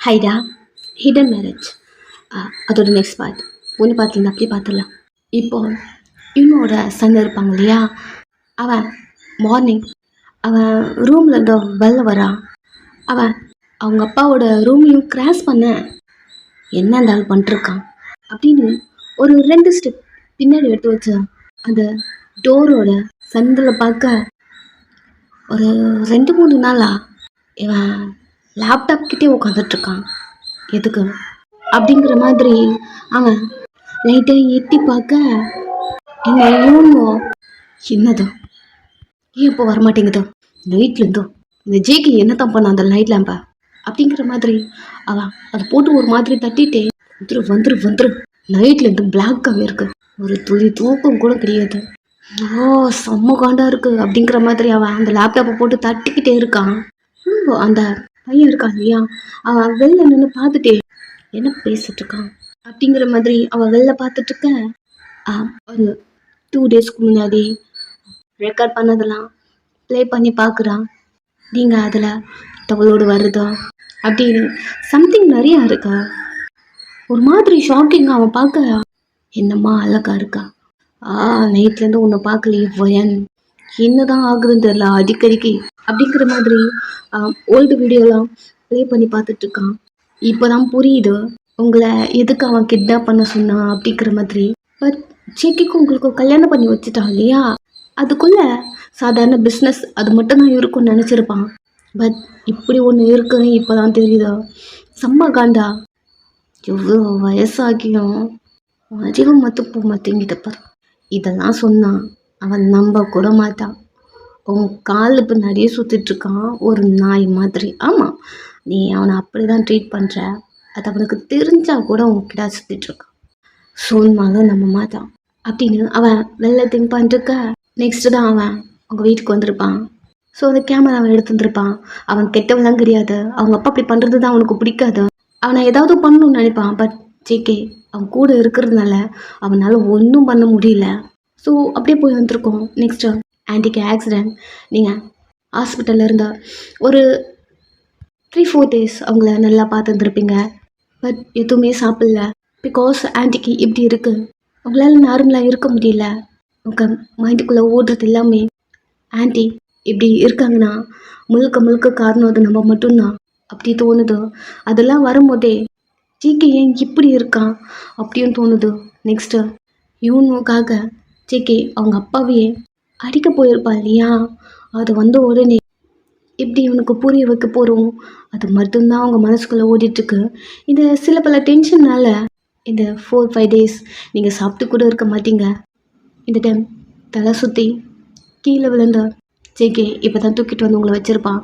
ஹைடா hidden marriage அதோட next part ஒன்று பார்த்துருந்து அப்படி பார்த்துடலாம். இப்போ இவனோட சன் இருப்பாங்க இல்லையா, அவன் மார்னிங் அவன் ரூமில் இருந்து வெளில வரான். அவன் அவங்க அப்பாவோட ரூமையும் கிராஸ் பண்ண என்ன இருந்தாலும் பண்ணிட்டுருக்கான் அப்படின்னு ஒரு 2 ஸ்டெப் பின்னாடி எடுத்து வச்ச அந்த டோரோட சந்தில் பார்க்க ஒரு 2-3 நாளாக இவன் லேப்டாப் கிட்டே உட்காந்துட்ருக்கான். எதுக்கு அப்படிங்கிற மாதிரி அவன் லைட்டாக எட்டி பார்க்க என்ன இவனோ என்னதோ ஏன் இப்போ வரமாட்டேங்குதோ நைட்லேருந்தோ இந்த ஜேக்கு என்ன தான் பண்ண அந்த லைட் லேம்பை அப்படிங்கிற மாதிரி அவன் அதை போட்டு ஒரு மாதிரி தட்டிட்டே வந்துரு நைட்லேருந்து பிளாக்காகவே இருக்கு, ஒரு துளி தூக்கம் கூட கிடையாது. ஓ செம்ம காண்டா இருக்கு அப்படிங்கிற மாதிரி அவன் அந்த லேப்டாப்பை போட்டு தட்டிக்கிட்டே இருக்கான். அந்த பையன் இருக்கான் இல்லையா, அவன் வெளில நின்று பார்த்துட்டே என்ன பேசிட்டு இருக்கான் அப்படிங்கிற மாதிரி அவன் வெளில பார்த்துட்டு இருக்க. ஒரு 2 டேஸ்க்கு முன்னாடி ரெக்கார்ட் பண்ணதெல்லாம் ப்ளே பண்ணி பார்க்குறான். நீங்கள் அதில் டவலோடு வருதா அப்படின்னு சம்திங் நிறையா இருக்கா. ஒரு மாதிரி ஷாக்கிங்காக அவன் பார்க்க என்னம்மா அழகா இருக்கா, நைட்லேருந்து உன்னை பார்க்கலையே வயன் என்ன தான் ஆகுதுன்னு தெரியல அடிக்கடிக்கு அப்படிங்கிற மாதிரி ஓல்டு வீடியோலாம் ப்ளே பண்ணி பார்த்துட்ருக்கான். இப்போ தான் புரியுது உங்களை எதுக்கு அவன் கிட்னாப் பண்ண சொன்னான் அப்படிங்கிற மாதிரி. பட் சேக்கிக்கும் உங்களுக்கும் கல்யாணம் பண்ணி வச்சுட்டான் இல்லையா, அதுக்குள்ளே சாதாரண பிஸ்னஸ் அது மட்டும்தான் இருக்கும்னு நினச்சிருப்பான். பட் இப்படி ஒன்று இருக்குன்னு இப்போ தான் தெரியுதா. செம்ம காண்டா, எவ்வளோ வயசாகியும் அறிவு மட்டும் போக மாட்டேங்கிட்டப்பார். இதெல்லாம் சொன்னான் அவன் நம்ப கூட மாட்டான். உன் காலில் பின்னாடியே சுற்றிட்டுருக்கான் ஒரு நாய் மாதிரி. ஆமாம், நீ அவனை அப்படி தான் ட்ரீட் பண்ணுற, அது அவனுக்கு தெரிஞ்சால் கூட உன்கிட்ட சுற்றிட்டுருக்கான். சொன்னாலும் நம்ம மாட்டான் அப்படின்னு அவன் வெளில திங்க் பண்ணிட்டுருக்க. நெக்ஸ்ட்டு தான் அவன் அவங்க வீட்டுக்கு வந்திருப்பான். ஸோ அந்த கேமராவை எடுத்துருப்பான். அவன் கெட்டவெல்லாம் கிடையாது, அவங்க அப்பா அப்படி பண்ணுறது தான் அவனுக்கு பிடிக்காது. அவனை ஏதாவது பண்ணணும்னு நினைப்பான். பட் ஜேகே அவன் கூட இருக்கிறதுனால அவனால் ஒன்றும் பண்ண முடியல. ஸோ அப்படியே போய் வந்திருக்கோம். நெக்ஸ்ட்டு ஆன்ட்டிக்கு ஆக்சிடெண்ட். நீங்கள் ஹாஸ்பிட்டலில் இருந்த ஒரு 3-4 டேஸ் அவங்கள நல்லா பார்த்துருந்துருப்பீங்க. பட் எதுவுமே சாப்பிடல. பிகாஸ் ஆன்ட்டிக்கு இப்படி இருக்குது, அவங்களால நார்மலாக இருக்க முடியல. உங்கள் மைண்டுக்குள்ளே ஓடுறது எல்லாமே ஆன்ட்டி இப்படி இருக்காங்கன்னா முழுக்க காரணம் அது நம்ம மட்டும்தான் அப்படி தோணுது. அதெல்லாம் வரும்போதே ஜேகே ஏன் இப்படி இருக்கான் அப்படின்னு தோணுது. நெக்ஸ்ட்டு இவனுக்காக ஜேகே அவங்க அப்பாவையே அடிக்க போயிருப்பா இல்லையா, அது வந்த உடனே எப்படி இவனுக்கு புரிய வைக்க போகிறோம் அது மட்டும்தான் அவங்க மனசுக்குள்ளே ஓடிட்டுருக்கு. இந்த சில பல டென்ஷன்னால் இந்த 4-5 டேஸ் நீங்கள் சாப்பிட்டு கூட இருக்க மாட்டீங்க. இந்த டைம் தலை சுற்றி கீழே விழுந்த ஜேகே இப்போ தான் தூக்கிட்டு வந்து உங்களை வச்சுருப்பான்.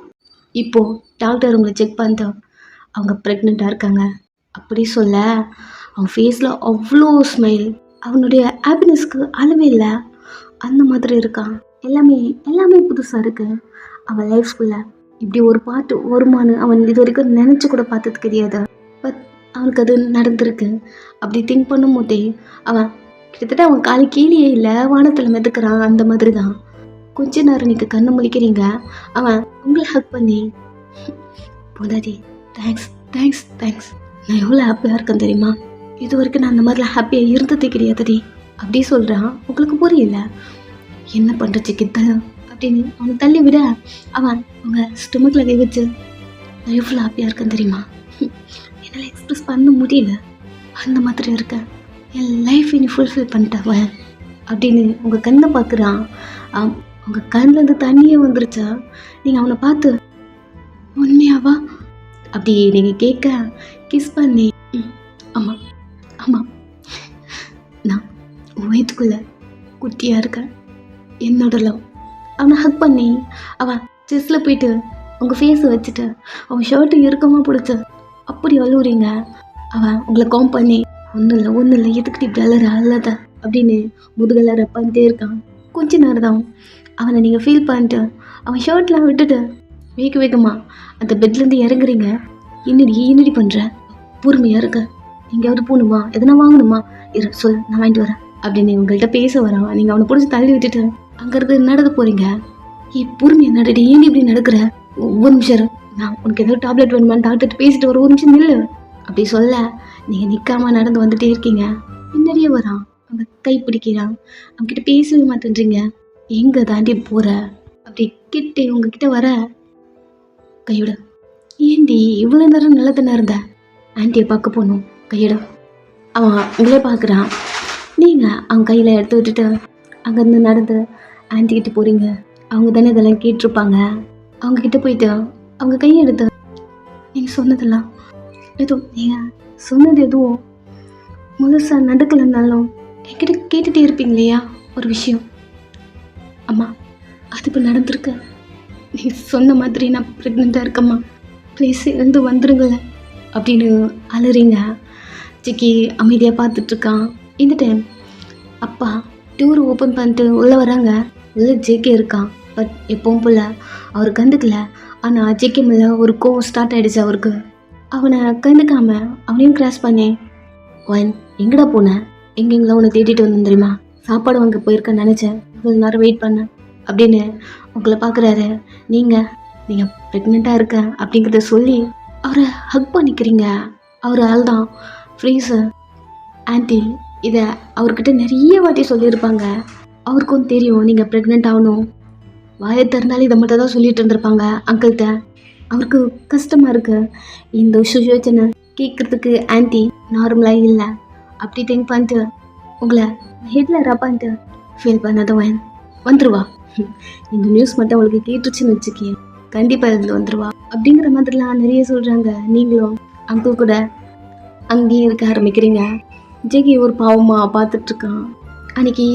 இப்போது டாக்டர் உங்களை செக் பண்ணிட்டு அவங்க ப்ரெக்னெண்ட்டாக இருக்காங்க அப்படி சொல்ல அவன் ஃபேஸில் அவ்வளோ ஸ்மைல், அவனுடைய ஹாப்பினஸ்க்கு அளவே இல்லை. அந்த மாதிரி இருக்கான். எல்லாமே புதுசாக இருக்குது. அவன் லைஃப்குள்ளே இப்படி ஒரு பாட்டு வருமானு அவன் இது வரைக்கும் நினச்சி கூட பார்த்தது கிடையாது. பட் அவனுக்கு அது நடந்திருக்கு. அப்படி திங்க் பண்ணும் போதே அவன் கிட்டத்தட்ட அவன் காலி கீழே இல்லை, வானத்தில் மிதக்கிறான். அந்த மாதிரி தான் கொஞ்ச நேரம் நீங்கள் கண்ணு முழிக்கிறீங்க, அவன் உங்களை ஹக் பண்ணி போதாடி தேங்க்ஸ் நான் எவ்வளோ ஹாப்பியாக இருக்கேன் தெரியுமா, இது வரைக்கும் நான் அந்த மாதிரிலாம் ஹாப்பியாக இருந்ததே கிடையாதுடி அப்படி சொல்கிறான். உங்களுக்கு புரியல என்ன பண்ணுறச்சு கித்தல் அப்படின்னு அவனை தள்ளி விட அவன் அவங்க ஸ்டொமக்கில் கை வச்சு நான் எவ்வளோ ஹாப்பியாக இருக்கேன் தெரியுமா, என்னால் எக்ஸ்ப்ரெஸ் பண்ண முடியல, அந்த மாதிரி இருக்கேன், என் லைஃப் இனி ஃபுல்ஃபில் பண்ணிட்டவன் அப்படின்னு உங்கள் கண்ணை பார்க்குறான். உங்கள் கண்ணிலேருந்து தண்ணியே வந்துருச்சா. நீங்கள் அவனை பார்த்து உண்மையாவா அப்படி நீங்கள் கேட்க கிஸ் பண்ணி ஆமாம் நான் வயிற்றுக்குள்ளே குட்டியாக இருக்கேன் என்னோட லவ். அவனை ஹக் பண்ணி அவன் செஸ்ஸில் போயிட்டு உங்கள் ஃபேஸை வச்சுட்டு அவன் ஷர்ட்டு இறுக்கமாக பிடிச்ச அப்படி அழுவுறீங்க. அவன் உங்களை காம் பண்ணி ஒன்றும் இல்லை எதுக்கிட்டு இப்படி அழாத அப்படின்னு முதுகலை ரப்பான்ட்டே இருக்கான். கொஞ்ச நேரம் தான் அவனை நீங்கள் ஃபீல் பண்ணிட்டு அவன் ஷர்ட்லாம் விட்டுட்டு வேகமாக அந்த பெட்லேருந்து இறங்குறீங்க. என்னடி பண்ணுற, பொறுமையாக இருக்க, எங்கேயாவது போகணுமா, எதனா வாங்கணுமா, சொல் நான் வாங்கிட்டு வரேன் அப்படின்னு உங்கள்கிட்ட பேச வரான். நீங்கள் அவனை பிடிச்சி தள்ளி விட்டுட்டு அங்கேருந்து நடக்க போகிறீங்க. பொறுமையாக நடடி, ஏன் இப்படி நடக்கிற, ஒரு நிமிஷம் நான் உனக்கு ஏதோ டேப்லெட் வேணுமான்னு டாக்டர்கிட்ட பேசிட்டு ஒரு நிமிஷம் நில்லு அப்படி சொல்ல நீங்கள் நிற்காம நடந்து வந்துட்டே இருக்கீங்க. பின்னாடியே வரான், அவங்க கை பிடிக்கிறான். அவங்ககிட்ட பேசவே மாட்டேன்றீங்க. எங்கே தாண்டி போகிற அப்படி கிட்டே உங்ககிட்ட வர கையோட ஏண்டி இவ்வளோ நேரம் நல்லா தானே இருந்த ஆன்ட்டியை பார்க்க போகணும் கையோட அவன் உங்களே பார்க்குறான். நீங்கள் அவங்க கையில் எடுத்து விட்டுட்டு அங்கேருந்து நடந்து ஆன்ட்டிக்கிட்ட போகிறீங்க. அவங்க தானே இதெல்லாம் கேட்டிருப்பாங்க. அவங்கக்கிட்ட போயிட்டு அவங்க கையை எடுத்து நீங்கள் சொன்னதெல்லாம் நீங்கள் சொன்னது எதுவும் முழுசாக நடக்கலைன்னாலும் என்கிட்ட கேட்டுகிட்டே இருப்பீங்க இல்லையா ஒரு விஷயம். அம்மா அது இப்போ நடந்திருக்கு. நீ சொன்ன மாதிரி நான் ப்ரெக்னெண்ட்டாக இருக்கம்மா, ப்ளீஸ் எழுந்து வந்துருங்களேன் அப்படின்னு அழுறீங்க. சிக்கி அமைதியாக பார்த்துட்ருக்கான். இந்த டைம் அப்பா டூர் ஓப்பன் பண்ணிட்டு உள்ளே வராங்க. உள்ளே ஜேகே இருக்கான். பட் எப்பவும் போல் அவர் கண்டுக்கல. ஆனால் ஜேகே மேலே ஒரு கோவம் ஸ்டார்ட் ஆகிடுச்சு அவருக்கு. அவனை கண்டுக்காம அவனையும் கிராஸ் பண்ணேன். ஒன் எங்கடா போனேன், எங்கெங்கெல்லாம் உன்னை தேடிட்டு வந்தேன் தெரியுமா, சாப்பாடு வாங்க போயிருக்கேன்னு நினச்சேன், இவ்வளோ நேரம் வெயிட் பண்ணேன் அப்படின்னு உங்களை பார்க்குறாரு. நீங்கள் ப்ரெக்னெண்ட்டாக இருக்க அப்படிங்கிறத சொல்லி அவரை ஹக் பண்ணிக்கிறீங்க. அவர் ஆள் தான் ஃப்ரீஸு. ஆன்ட்டி இதை அவர்கிட்ட நிறைய வாட்டி சொல்லியிருப்பாங்க. அவருக்கும் தெரியும் நீங்கள் ப்ரெக்னென்ட் ஆகணும். வாயை திறந்தாலும் இதை மட்டும் தான் சொல்லிட்டு இருந்திருப்பாங்க அங்கிள்கிட்ட. அவருக்கு கஷ்டமாக இருக்குது. இந்த சுச்சுவேஷனை கேட்குறதுக்கு ஆன்ட்டி நார்மலாக இல்லை அப்படி திங்க் பண்ணிட்டு உங்களை ஹெட்டில் ரப்பான்ட்டு ஃபீல் பண்ணாதவன் வந்துருவா. இந்த நியூஸ் மட்டும் அவளுக்கு கேட்டுருச்சுன்னு வச்சுக்கேன், கண்டிப்பாக இதில் வந்துடுவா அப்படிங்கிற மாதிரிலாம் நிறைய சொல்கிறாங்க. நீங்களும் அங்கிள் கூட அங்கேயே இருக்க ஆரம்பிக்கிறீங்க. ஜெகி ஒரு பாவமாக பார்த்துட்ருக்கான். அன்றைக்கி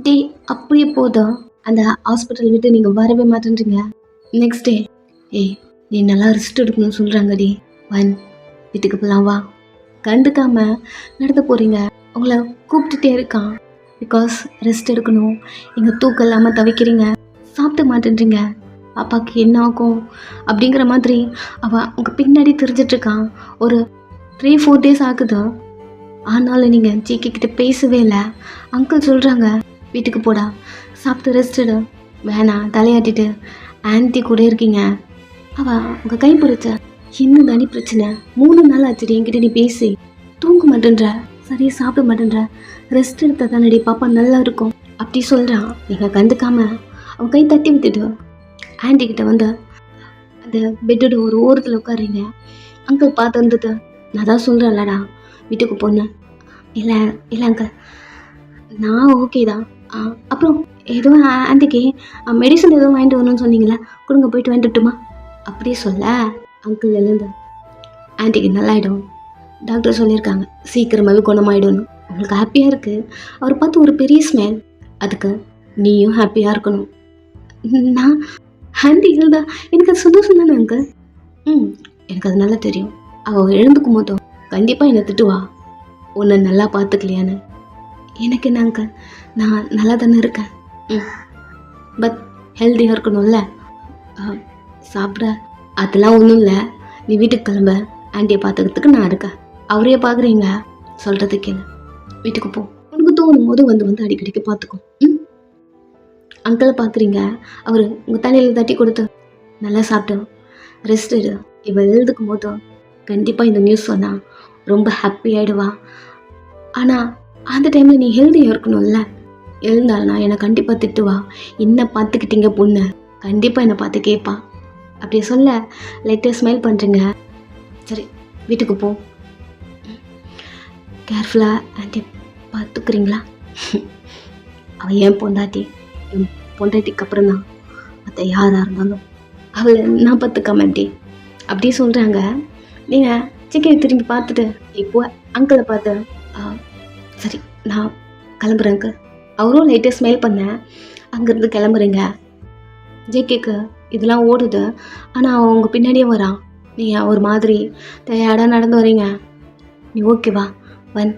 டே அப்படியே போதும் அந்த ஹாஸ்பிட்டல் விட்டு நீங்கள் வரவே மாட்டேன்றீங்க. நெக்ஸ்ட் டே நீ நல்லா ரெஸ்ட் எடுக்கணும்னு சொல்கிறாங்க. டி ஒன் வீட்டுக்கு போகலாம் வா. கண்டுக்காமல் நடந்து போகிறீங்க. உங்களை கூப்பிட்டுட்டே இருக்கான். பிகாஸ் ரெஸ்ட் எடுக்கணும். எங்கள் தூக்கம் இல்லாமல் தவிக்கிறீங்க, சாப்பிட மாட்டேன்றீங்க, பாப்பாவுக்கு என்ன ஆகும் அப்படிங்கிற மாதிரி அவன் உங்கள் பின்னாடி தெரிஞ்சிட்ருக்கான். ஒரு 3-4 days ஆகுது. ஆனாலும் நீங்கள் ஜிகே கிட்ட பேசவே இல்லை. அங்கிள் சொல்கிறாங்க வீட்டுக்கு போடா, சாப்பிட்டு ரெஸ்ட் எடு. வேணாம் தலையாட்டிட்டு ஆன்ட்டி கூட இருக்கீங்க. அவள் உங்கள் கை பிடிச்ச இன்னும் தானே பிரச்சனை. 3 நாள் ஆச்சுடி என்கிட்ட நீ பேசி, தூங்க மாட்டேன்ற, சரியாக சாப்பிட மாட்டேன்ற, ரெஸ்ட் எடுத்தால் தானடி பாப்பா நல்லா இருக்கும் அப்படி சொல்கிறான். நீங்கள் கண்டுக்காம அவன் கை தட்டி விட்டுட்டு ஆன்ட்டிக்கிட்ட வந்து அந்த பெட்டோட ஒரு ஓரத்தில் உட்காருங்க. அங்கிள் பார்த்து வந்துட்டு நான் தான் சொல்கிறேன்லடா வீட்டுக்கு போனேன். இல்லை அங்கிள் நான் ஓகே தான். அப்புறம் ஏதோ ஆன்ட்டிக்கு மெடிசன் எதுவும் வாங்கிட்டு வரணும்னு சொன்னீங்களே, கொடுங்க போயிட்டு வந்துட்டுமா அப்படியே சொல்ல அங்கிள் எழுந்து ஆன்ட்டிக்கு நல்லாயிடும், டாக்டர் சொல்லியிருக்காங்க சீக்கிரமாகவே குணமாயிடும்னு. உங்களுக்கு ஹாப்பியாக இருக்குது. அவர் பார்த்து ஒரு பெரிய ஸ்மைல். அதுக்கு நீயும் ஹாப்பியாக இருக்கணும். நான் ஆன்ட்டி இருந்தா எனக்கு அது சந்தோஷம் தானே அங்கிள். எனக்கு அது நல்லா தெரியும். அவள் எழுந்துக்கும் போதும் கண்டிப்பாக என்னை திட்டுவா, உன்னை நல்லா பார்த்துக்கலையான்னு. எனக்கு என்ன அங்கிள், நான் நல்லா தானே இருக்கேன். பட் ஹெல்த்தியாக இருக்கணும்ல. சாப்பிட அதெல்லாம் ஒன்றும் இல்லை, நீ வீட்டுக்கு கிளம்ப, ஆன்ட்டியை பார்த்துக்கிறதுக்கு நான் இருக்கேன். அவரையே பார்க்குறீங்க, சொல்கிறது கேளு, வீட்டுக்கு போ. உனக்கு தோணும் போது வந்து அடிக்கடிக்கு பார்த்துக்கோ. அங்கிளை பார்க்குறீங்க, அவர் உங்கள் தலையில் தட்டி கொடுத்து நல்லா சாப்பிட்டு ரெஸ்ட் எடு. இவள் எழுதுக்கும் போதும் கண்டிப்பாக இந்த நியூஸ் சொன்னால் ரொம்ப ஹாப்பி ஆகிடுவா. ஆனால் அந்த டைமில் நீ ஹெல்த்தியாக இருக்கணும்ல. எழுந்தாள்னா என்னை கண்டிப்பாக திட்டுவா, என்ன பார்த்துக்கிட்டீங்க பொண்ணு, கண்டிப்பாக என்னை பார்த்து கேட்பா அப்படி சொல்ல லைட்டாக ஸ்மைல் பண்ணுறீங்க. சரி வீட்டுக்கு போ, கேர்ஃபுல்லாக ஆன்ட்டி பார்த்துக்கிறீங்களா. அவள் ஏன் பொண்டாட்டி, என் பொண்டாட்டிக்கு அப்புறம் தான் மற்ற யாராக இருந்தாலும் அவளை நான் பார்த்துக்காம அப்படி சொல்கிறாங்க. நீங்கள் சிக்கனை திரும்பி பார்த்துட்டு இப்போ அங்கிளை பார்த்து சரி நான் கிளம்புறேன் அங்கிள். அவரும் லைட்டாக ஸ்மைல் பண்ணேன். அங்கேருந்து கிளம்புறீங்க. ஜேகேக்கு இதெல்லாம் ஓடுது. ஆனால் அவன் உங்கள் பின்னாடியே வரான். நீங்கள் ஒரு மாதிரி தயாராக நடந்து வரீங்க. நீ ஓகேவா வன்,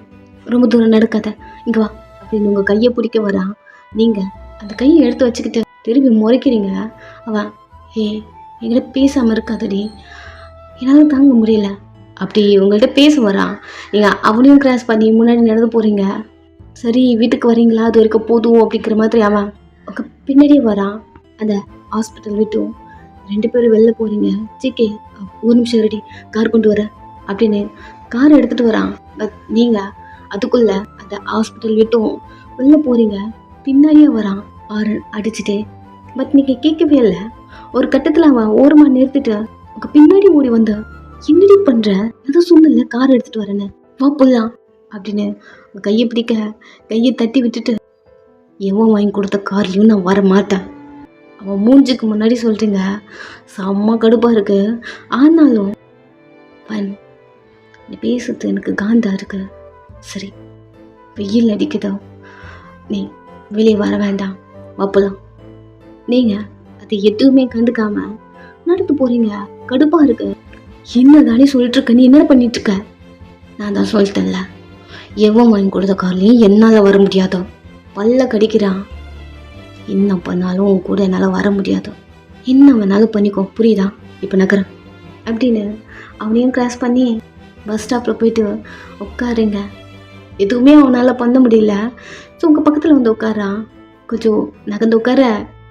ரொம்ப தூரம் நடக்காத, இங்கே வா அப்படின்னு உங்கள் கையை பிடிக்க வரான். நீங்கள் அந்த கையை எடுத்து வச்சுக்கிட்டு திரும்பி முறைக்கிறீங்க. அவன் என்கிட்ட பேசாமல் இருக்காதடி, என்னால் தாங்க முடியல அப்படி உங்கள்கிட்ட பேச வரான். நீங்கள் அவனையும் கிராஸ் பண்ணி முன்னாடி நடந்து போகிறீங்க. சரி வீட்டுக்கு வரீங்களா, அது வரைக்கும் போதும் அப்படிங்கிற மாதிரி அவன் உங்கள் பின்னாடியே வரான். அந்த ஹாஸ்பிட்டல் விட்டும் 2 பேரும் வெளில போகிறீங்க. ஜிகே ஒரு நிமிஷம் ரெடி, கார் கொண்டு வர அப்படின்னு கார் எடுத்துகிட்டு வரான். பட் நீங்கள் அதுக்குள்ளே அந்த ஹாஸ்பிட்டல் விட்டும் வெளில போகிறீங்க. பின்னாடியே வரான் ஆரன் அடிச்சுட்டு. பட் நீங்கள் கேட்கவே இல்லை. ஒரு கட்டத்தில் அவன் ஓரமாக நிறுத்திட்டு உங்கள் பின்னாடி ஓடி வந்த, என்னடி பண்ணுற, அதை சொன்னல கார் எடுத்துகிட்டு வரேன்னு, வா போடலாம் அப்படின்னு கையை பிடிக்க கையை தட்டி விட்டுட்டு, எவன் வாங்கி கொடுத்த கார்லையும் நான் வர மாட்டேன். அவன் மூஞ்சுக்கு முன்னாடி சொல்கிறீங்க. செம்ம கடுப்பாக இருக்கு. ஆனாலும் பன் நீ பேசுறது எனக்கு காந்தா இருக்கு. சரி, வெயில் அடிக்குதோ, நீ வெளியே வர வேண்டாம், வாப்பலாம். நீங்கள் அது எதுவுமே கண்டுக்காம நடந்து போகிறீங்க. கடுப்பாக இருக்கு. என்ன தானே சொல்லிட்டு இருக்க, நீ என்ன பண்ணிட்டு இருக்க? நான் தான் சொல்லிட்டேன்ல, எவன் வாங்கி கொடுத்த கார்லையும் என்னால் வர முடியாதோ. பல்ல கடிக்கிறான். என்ன பண்ணாலும் உன் கூட என்னால் வர முடியாதோ. என்ன வேணாலும் பண்ணிக்கோ, புரியுதா? இப்போ நகரம் அப்படின்னு அவனையும் கிராஸ் பண்ணி பஸ் ஸ்டாப்பில் போயிட்டு உட்காருங்க. எதுவுமே அவனால் பண்ண முடியல. ஸோ உங்கள் பக்கத்தில் வந்து உட்காரான். கொஞ்சம் நகர்ந்து உட்கார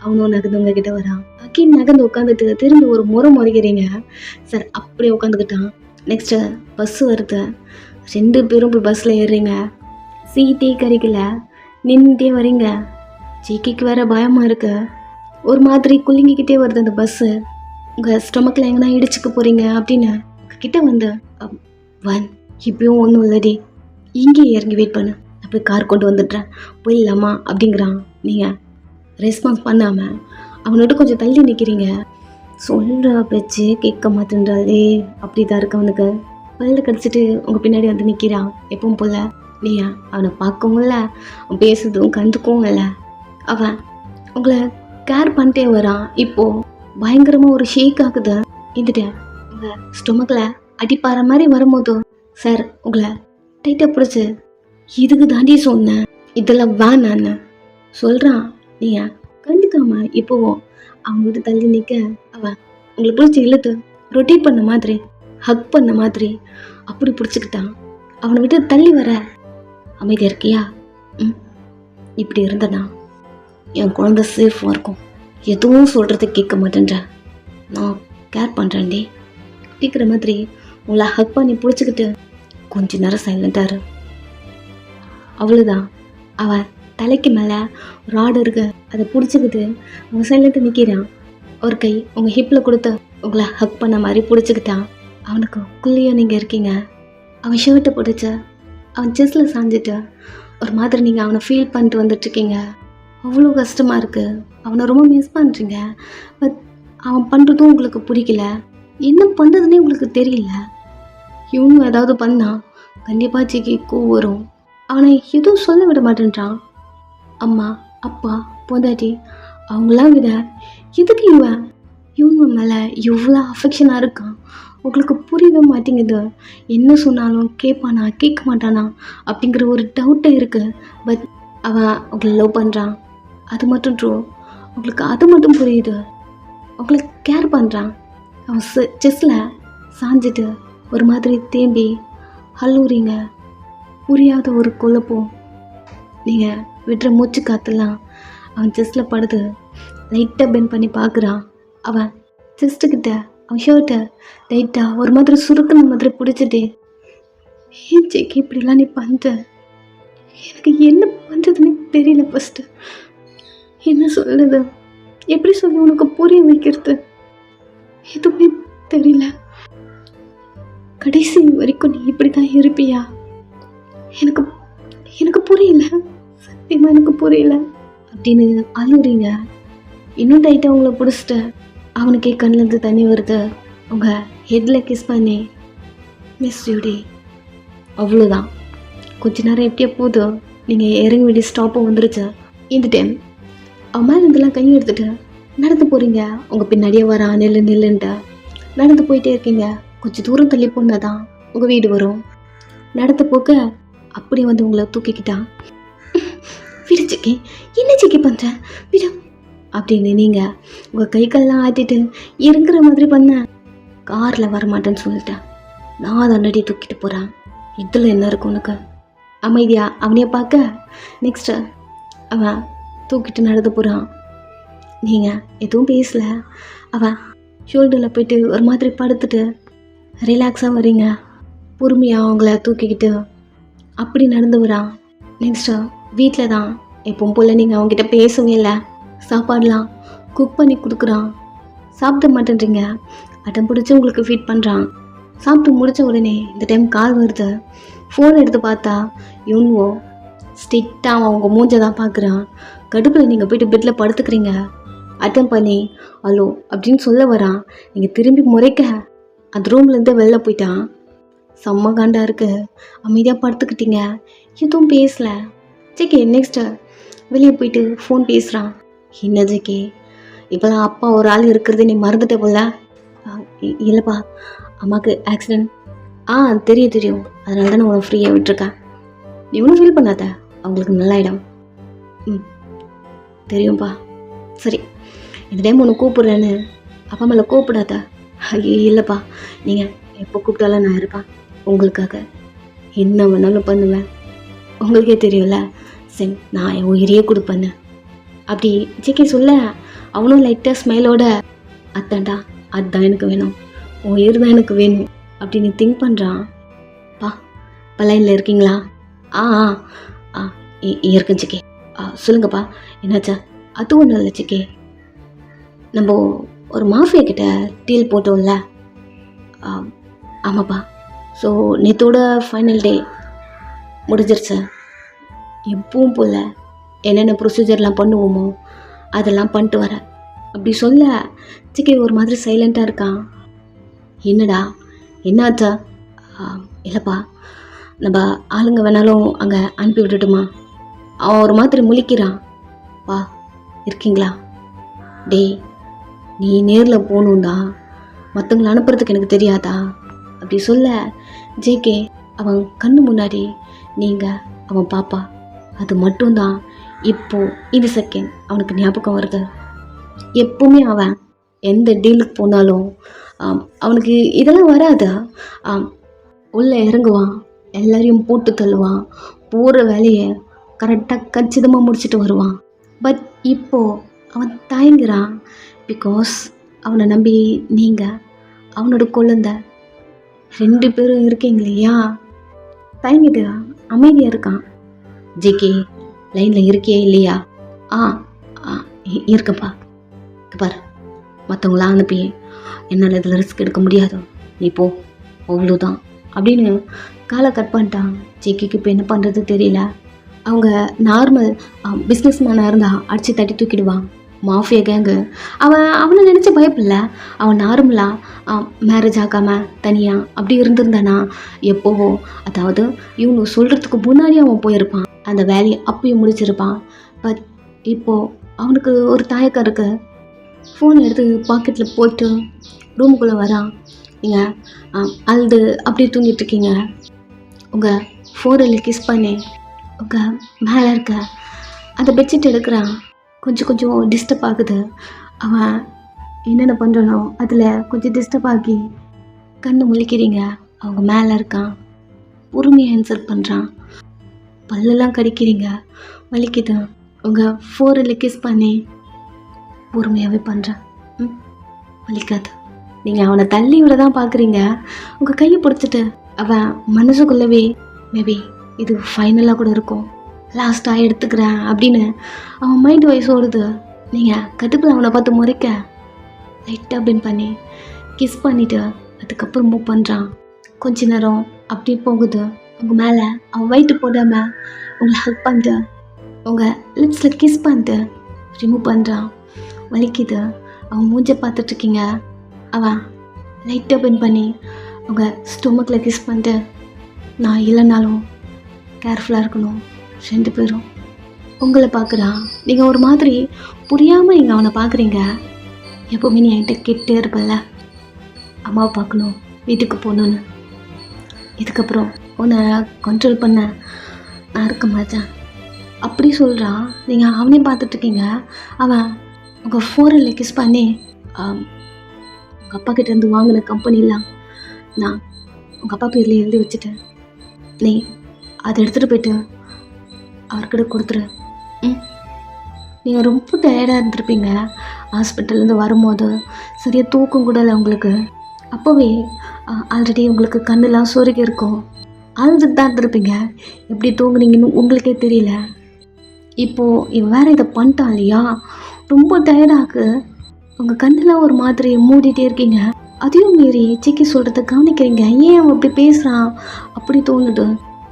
அவனும் நகர்ந்து உங்ககிட்ட வரான். அக்கீன் நகர்ந்து உட்காந்துட்டு திரும்பி ஒரு முறைக்கிறீங்க. சார் அப்படியே உட்காந்துக்கிட்டான். நெக்ஸ்ட்டு பஸ்ஸு வருது. 2 பேரும் போய் பஸ்ஸில் ஏறுறீங்க. சீட்டே கிடைக்கல, நின்றுட்டே வரீங்க. ஜிகேக்கு வேறு பயமாக இருக்கு. ஒரு மாதிரி குலுங்கிக்கிட்டே வருது அந்த பஸ்ஸு. உங்கள் ஸ்டொமக்கில் எங்கன்னா இடிச்சுக்க போகிறீங்க அப்படின்னு கிட்ட வந்து, வன் இப்பயும் ஒன்றும் இல்லடி, இங்கேயே இறங்கி வெயிட் பண்ணு, நான் போய் கார் கொண்டு வந்துடுறேன், போயிடலாமா அப்படிங்கிறான். நீங்கள் ரெஸ்பான்ஸ் பண்ணாமல் அவனோட கொஞ்சம் தள்ளி நிற்கிறீங்க. சொல்கிற பேச்சு கேட்க மாட்டேன்றாலே, அப்படி தான் இருக்கு அவனுக்கு. பல்ல கடிச்சிட்டு உங்கள் பின்னாடி வந்து நிற்கிறான் எப்பவும் போல். நீயா அவனை பார்க்கவும் இல்லை, அவன் பேசுறதும் கண்டுக்கவும் இல்லை. அவன் உங்களை கேர் பண்ணிட்டே வரான். இப்போது பயங்கரமாக ஒரு ஷேக் ஆகுது. இருந்துட்டு உங்கள் ஸ்டொமக்கில் அடிப்பாற மாதிரி வரும்போது, சார் உங்களை டைட்டாக பிடிச்சி, இதுக்கு தாண்டி சொன்னேன், இதெல்லாம் வேணான்னு சொல்கிறான். நீங்கள் கண்டுக்காம இப்போவும் அவங்க விட்டு தள்ளி நிற்க, அவன் உங்களை பிடிச்சி இழுத்து ரொட்டேட் பண்ண மாதிரி, ஹக் பண்ண மாதிரி அப்படி பிடிச்சிக்கிட்டான். அவனை விட்டு தள்ளி வர, அமைதியாக இருக்கியா? இப்படி இருந்தனா என் குழந்தை சேஃபாக இருக்கும். எதுவும் சொல்கிறது கேட்க மாட்டேன்ற, நான் கேர் பண்ணுறேன்டி கேட்குற மாதிரி உங்களை ஹக் பண்ணி பிடிச்சிக்கிட்டு கொஞ்ச நேரம் சைலண்டாரு. அவ்வளோதான். அவன் தலைக்கு மேலே ராடு இருக்கு, அதை பிடிச்சிக்கிட்டு அவன் சைலண்ட்டு நிற்கிறான். ஒரு கை உங்கள் ஹிப்பில் கொடுத்து உங்களை ஹக் பண்ண மாதிரி பிடிச்சிக்கிட்டான். அவனுக்கு குள்ளியாக நீங்கள் இருக்கீங்க. அவன் ஷர்ட்டை பிடிச்சி அவன் செஸ்ஸில் சாஞ்சிட்டு ஒரு மாதிரி நீங்கள் அவனை ஃபீல் பண்ணிட்டு வந்துட்டுருக்கீங்க. அவ்வளோ கஷ்டமாக இருக்குது. அவனை ரொம்ப மிஸ் பண்ணுறீங்க. பட் அவன் பண்ணுறதும் உங்களுக்கு பிடிக்கல. என்ன பண்ணுறதுனே உங்களுக்கு தெரியல. இவங்க ஏதாவது பண்ணால் கண்டிப்பாக ஜிகே கோவம் வரும். அவனை எதுவும் சொல்ல விட மாட்டேன்றான். அம்மா, அப்பா, பொண்டாட்டி அவங்களாம் விட எதுக்கு இவங்க மேலே இவ்வளோ அஃபெக்ஷனாக இருக்கான்? உங்களுக்கு புரியவே மாட்டேங்குது. என்ன சொன்னாலும் கேட்பானா கேட்க மாட்டானா அப்படிங்கிற ஒரு டவுட்டே இருக்குது. பட் அவன் உங்களை லவ் பண்ணுறான், அது மட்டும் ட்ரூ. உங்களுக்கு அது மட்டும் புரியுது. உங்களை கேர் பண்ணுறான். அவன் செஸ்ஸில் சாஞ்சிட்டு ஒரு மாதிரி தேம்பி ஹல்லூரிங்க. புரியாத ஒரு குழப்பம். நீங்கள் விடுற மூச்சு காற்றுலாம் அவன் செஸ்ஸில் படுது. லைட்டாக பெண்ட் பண்ணி பார்க்குறான். அவன் செஸ்ட்டுக்கிட்ட அவன் ஷர்ட்டை லைட்டாக ஒரு மாதிரி சுருக்கின மாதிரி பிடிச்சிட்டு, ஏன் ஜெக்கி இப்படிலாம் நீ பண்ணுற? எனக்கு என்ன பண்ணுறதுன்னு தெரியல. ஃபஸ்ட்டு என்ன சொல்லுது, எப்படி சொல்லி உனக்கு புரிய வைக்கிறது எதுவுமே தெரியல. கடைசி வரைக்கும் நீ இப்படி தான் இருப்பியா? எனக்கு புரியல, சத்தியமாக எனக்கு புரியல அப்படின்னு அழுறீங்க. இன்னும் டைட்டாக உங்களை பிடிச்சிட்டு அவனுக்கே கண்ணிலேருந்து தண்ணி வருது. உங்கள் ஹெட்டில் கிஸ் பண்ணி மிஸ் யூடி. அவ்வளோதான். கொஞ்ச நேரம் எப்படியா போதும், நீங்கள் இறங்க வேண்டிய ஸ்டாப்பும் வந்துருச்சு. இந்த டைம் அவன் மேலே இருந்தெல்லாம் கையை எடுத்துகிட்டு நடந்து போகிறீங்க. உங்கள் பின்னாடியே வரான். நில்லுன்ட்டு நடந்து போயிட்டே இருக்கீங்க. கொஞ்சம் தூரம் தள்ளி போனால் தான் உங்கள் வீடு வரும். நடந்து போக்க அப்படியே வந்து உங்களை தூக்கிக்கிட்டான். விடு ஜிக்கி, என்ன ஜிக்கி பண்ணுற, விடு அப்படின்னு நீங்கள் உங்கள் கைக்கெல்லாம் ஆட்டிட்டு இறங்குற மாதிரி பண்ண. காரில் வரமாட்டேன்னு சொல்லிட்டேன், நான் தண்டடி தூக்கிட்டு போகிறேன். இதில் என்ன இருக்கும் உனக்கு? அமைதியாக அவனையே பார்க்க நெக்ஸ்ட்டு அவன் தூக்கிட்டு நடந்து போகிறான். நீங்கள் எதுவும் பேசலை. அவன் ஷோல்டரில் போயிட்டு ஒரு மாதிரி படுத்துட்டு ரிலாக்ஸாக வரீங்க. பொறுமையாக அவங்கள தூக்கிக்கிட்டு அப்படி நடந்து வரான். நெக்ஸ்ட்டு வீட்டில் தான் எப்பவும் போல் நீங்கள் அவங்ககிட்ட பேசவே இல்லை. சாப்பாடெலாம் குக் பண்ணி கொடுக்குறான். சாப்பிட மாட்டேன்றீங்க. அடம் பிடிச்சி உங்களுக்கு ஃபீட் பண்ணுறான். சாப்பிட்டு முடித்த உடனே இந்த டைம் கால் வருது. ஃபோன் எடுத்து பார்த்தா யூன்வோ ஸ்ட்ரிக்டாக அவங்க மூஞ்சை தான் பார்க்குறான். கடுப்பில் நீங்கள் போய்ட்டு பெட்டில் படுத்துக்கிறீங்க. அட்டன் பண்ணி ஹலோ அப்படின்னு சொல்ல வரான். நீங்கள் திரும்பி முறைக்க அந்த ரூம்லேருந்து வெளில போயிட்டான். செம்ம காண்டா இருக்கு. அமைதியாக படுத்துக்கிட்டீங்க. எதுவும் பேசலை. ஜேகே நெக்ஸ்ட்டு வெளியே போயிட்டு ஃபோன் பேசுகிறான். என்ன ஜேகே இப்போலாம் அப்பா ஒரு ஆள் இருக்கிறது நீ மறந்துட்ட போல? இல்லைப்பா, அம்மாவுக்கு ஆக்சிடெண்ட். தெரியும். அதனால தான் நான் உனக்கு ஃப்ரீயாக விட்டுருக்கேன். நீ ஒன்றும் ஃபீல் பண்ணாத, அவங்களுக்கு நல்லாயிடும். தெரியும்ப்பா. சரி, இந்த டைம் ஒன்று கூப்பிட்றேன்னு அப்பா மேலே கூப்பிடாத. இல்லைப்பா, நீங்கள் எப்போ கூப்பிட்டாலும் நான் இருப்பேன். உங்களுக்காக என்ன வேணாலும் பண்ணுவேன். உங்களுக்கே தெரியும்ல, சரி நான் என் உயிரையே கொடுப்பேன்னு அப்படி ஜேகே சொல்ல அவனும் லைட்டாக ஸ்மைலோட அத்தாண்டா அதுதான் எனக்கு வேணும், உயிர் தான் எனக்கு வேணும் அப்படின்னு திங்க் பண்ணுறான். பா பலைனில் இருக்கீங்களா? ஆ ஆ இருக்கேன் ஜேகே. சொல்லுங்கப்பா, என்னாச்சா? அது ஒன்றும் இல்லை ஜேகே, நம்ம ஒரு மாஃபியா கிட்ட டீல் போட்டோம்ல. ஆமாப்பா. ஸோ நேற்றோட ஃபைனல் டே முடிஞ்சிருச்சு. எப்பவும் போல் என்னென்ன ப்ரொசீஜர்லாம் பண்ணுவோமோ அதெல்லாம் பண்ணிட்டு வரேன் அப்படி சொல்ல ஜேகே ஒரு மாதிரி சைலண்ட்டாக இருக்கான். என்னடா என்னாச்சா? இல்லைப்பா, நம்ம ஆளுங்க வேணாலும் அங்கே அனுப்பி விட்டுட்டுமா? அவன் ஒரு மாதிரி முழிக்கிறான். வா இருக்கீங்களா? டேய் நீ நேரில் போகணுண்டா, மற்றவங்களை அனுப்புறதுக்கு எனக்கு தெரியாதா அப்படி சொல்ல ஜேகே அவன் கண்ணு முன்னாடி நீங்கள் அவன் பாப்பா அது மட்டும்தான் இப்போது இந்த செகண்ட் அவனுக்கு ஞாபகம் வருது. எப்பவுமே அவன் எந்த டீலுக்கு போனாலும் அவனுக்கு இதெல்லாம் வராது. உள்ளே இறங்குவான், எல்லாரையும் போட்டு தள்ளுவான், போகிற வேலையை கரெக்டாக கச்சிதமாக முடிச்சுட்டு வருவான். பட் இப்போது அவன் தயங்குறான். பிகாஸ் அவனை நம்பி நீங்கள் அவனோட குழந்தை 2 பேரும் இருக்கீங்க இல்லையா? தயங்கிட்டு அமைதியாக இருக்கான். ஜேகே லைனில் இருக்கியா இல்லையா? இருக்கப்பா. பார், மற்றவங்களாம் அனுப்பி என்னால் இதில் ரிஸ்க் எடுக்க முடியாது, நீ போ, அவ்வளோதான் அப்படின்னு காலை கட் பண்ணிட்டான். ஜேகேக்கு இப்போ என்ன பண்ணுறது தெரியல. அவங்க நார்மல் பிஸ்னஸ் மேனாக இருந்தால் அடித்து தட்டி தூக்கிடுவான். மாஃபியா கேங்கு அவனை நினச்சி பயப்பில்ல. அவன் நார்மலாக மேரேஜ் ஆகாமல் தனியாக அப்படி இருந்திருந்தானா எப்போவோ, அதாவது இவனு சொல்கிறதுக்கு முன்னாடி அவன் போயிருப்பான், அந்த வேலையை அப்பயும் முடிச்சிருப்பான். பட் இப்போது அவனுக்கு ஒரு தயக்கம் இருக்குது. ஃபோன் எடுத்து பாக்கெட்டில் போட்டு ரூமுக்குள்ளே வரான். நீங்கள் அழுது அப்படியே தூங்கிட்டுருக்கீங்க. உங்கள் ஃபோரில் கிஸ் பண்ணி உங்கள் மேலே இருக்க அந்த பெட்ஷீட் எடுக்கிறான். கொஞ்சம் டிஸ்டர்ப் ஆகுது. அவன் என்னென்ன பண்ணுறானோ அதில் கொஞ்சம் டிஸ்டர்ப் ஆகி கண்ணு முழிக்கிறீங்க. அவங்க மேலே இருக்கான். பொறுமையாக ஆன்சர் பண்ணுறான். பல்லெல்லாம் கடிக்கிறீங்க, வலிக்குது. உங்கள் ஃபோரில் கிஸ் பண்ணி பொறுமையாகவே பண்ணுறான். வலிக்காது. நீங்கள் அவனை தள்ளி விட தான் பார்க்குறீங்க. உங்கள் கையை பிடிச்சிட்டு அவன் மனசுக்குள்ளவே மேபி இது ஃபைனலாக கூட இருக்கும், லாஸ்ட்டாக எடுத்துக்கிறேன் அப்படின்னு அவன் மைண்ட் வைஸ் ஓடுது. நீங்கள் கடுப்பில் அவனை பார்த்து முறைக்க லைட்டாக பின் பண்ணி கிஸ் பண்ணிவிட்டு அதுக்கப்புறம் மூவ் பண்ணுறான். கொஞ்ச நேரம் அப்படி போகுது. உங்கள் மேலே அவன் வயிட்டு போடாமல் உங்களை ஹக் பண்ணிட்டு உங்கள் லிப்ஸில் கிஸ் பண்ணிட்டு ரிமூவ் பண்ணுறான். வலிக்குது. அவன் மூஞ்சை பார்த்துட்ருக்கீங்க. அவன் லைட்டாக பின் பண்ணி உங்கள் ஸ்டொமக்கில் கிஸ் பண்ணிட்டு நான் இல்லைனாலும் கேர்ஃபுல்லாக இருக்கணும். 2 பேரும் உங்களை பார்க்குறான். நீங்கள் ஒரு மாதிரி புரியாமல் நீங்கள் அவனை பார்க்குறீங்க. எப்போவுமே நீ என்கிட்ட கேட்டே இருப்பல்ல, அம்மாவை பார்க்கணும், வீட்டுக்கு போகணுன்னு. இதுக்கப்புறம் உன்னை கண்ட்ரோல் பண்ண நான் இருக்க மாட்டேன் அப்படி சொல்கிறான். நீங்கள் அவனையும் பார்த்துட்ருக்கீங்க. அவன் உங்கள் ஃபோரில் கிஸ் பண்ணி உங்கள் அப்பா கிட்டேருந்து வாங்கின கம்பெனிலாம் நான் உங்கள் அப்பா பேரில் எழுதி வச்சுட்டேன், நீ அதை எடுத்துகிட்டு போய்ட்டு அவர்கிட்ட கொடுத்துரு. நீங்கள் ரொம்ப டயர்டாக இருந்திருப்பீங்க. ஹாஸ்பிட்டல்லேருந்து வரும்போது சரியாக தூக்கம் கூட இல்லை உங்களுக்கு. அப்போவே ஆல்ரெடி உங்களுக்கு கண்ணெல்லாம் சொருகி இருக்கும். அழுதுட்டு தான் இருந்திருப்பீங்க. எப்படி தூங்குனீங்கன்னு உங்களுக்கே தெரியல. இப்போது வேறு இதை பண்ணிட்டான் இல்லையா, ரொம்ப டயர்டாக்கு. உங்கள் கண்ணெல்லாம் ஒரு மாதிரி மூடிட்டே இருக்கீங்க. அதையும் மீறி சிக்கி சொல்கிறத கவனிக்கிறீங்க. ஏன் அவன் அப்படி பேசுகிறான் அப்படி தோணுது.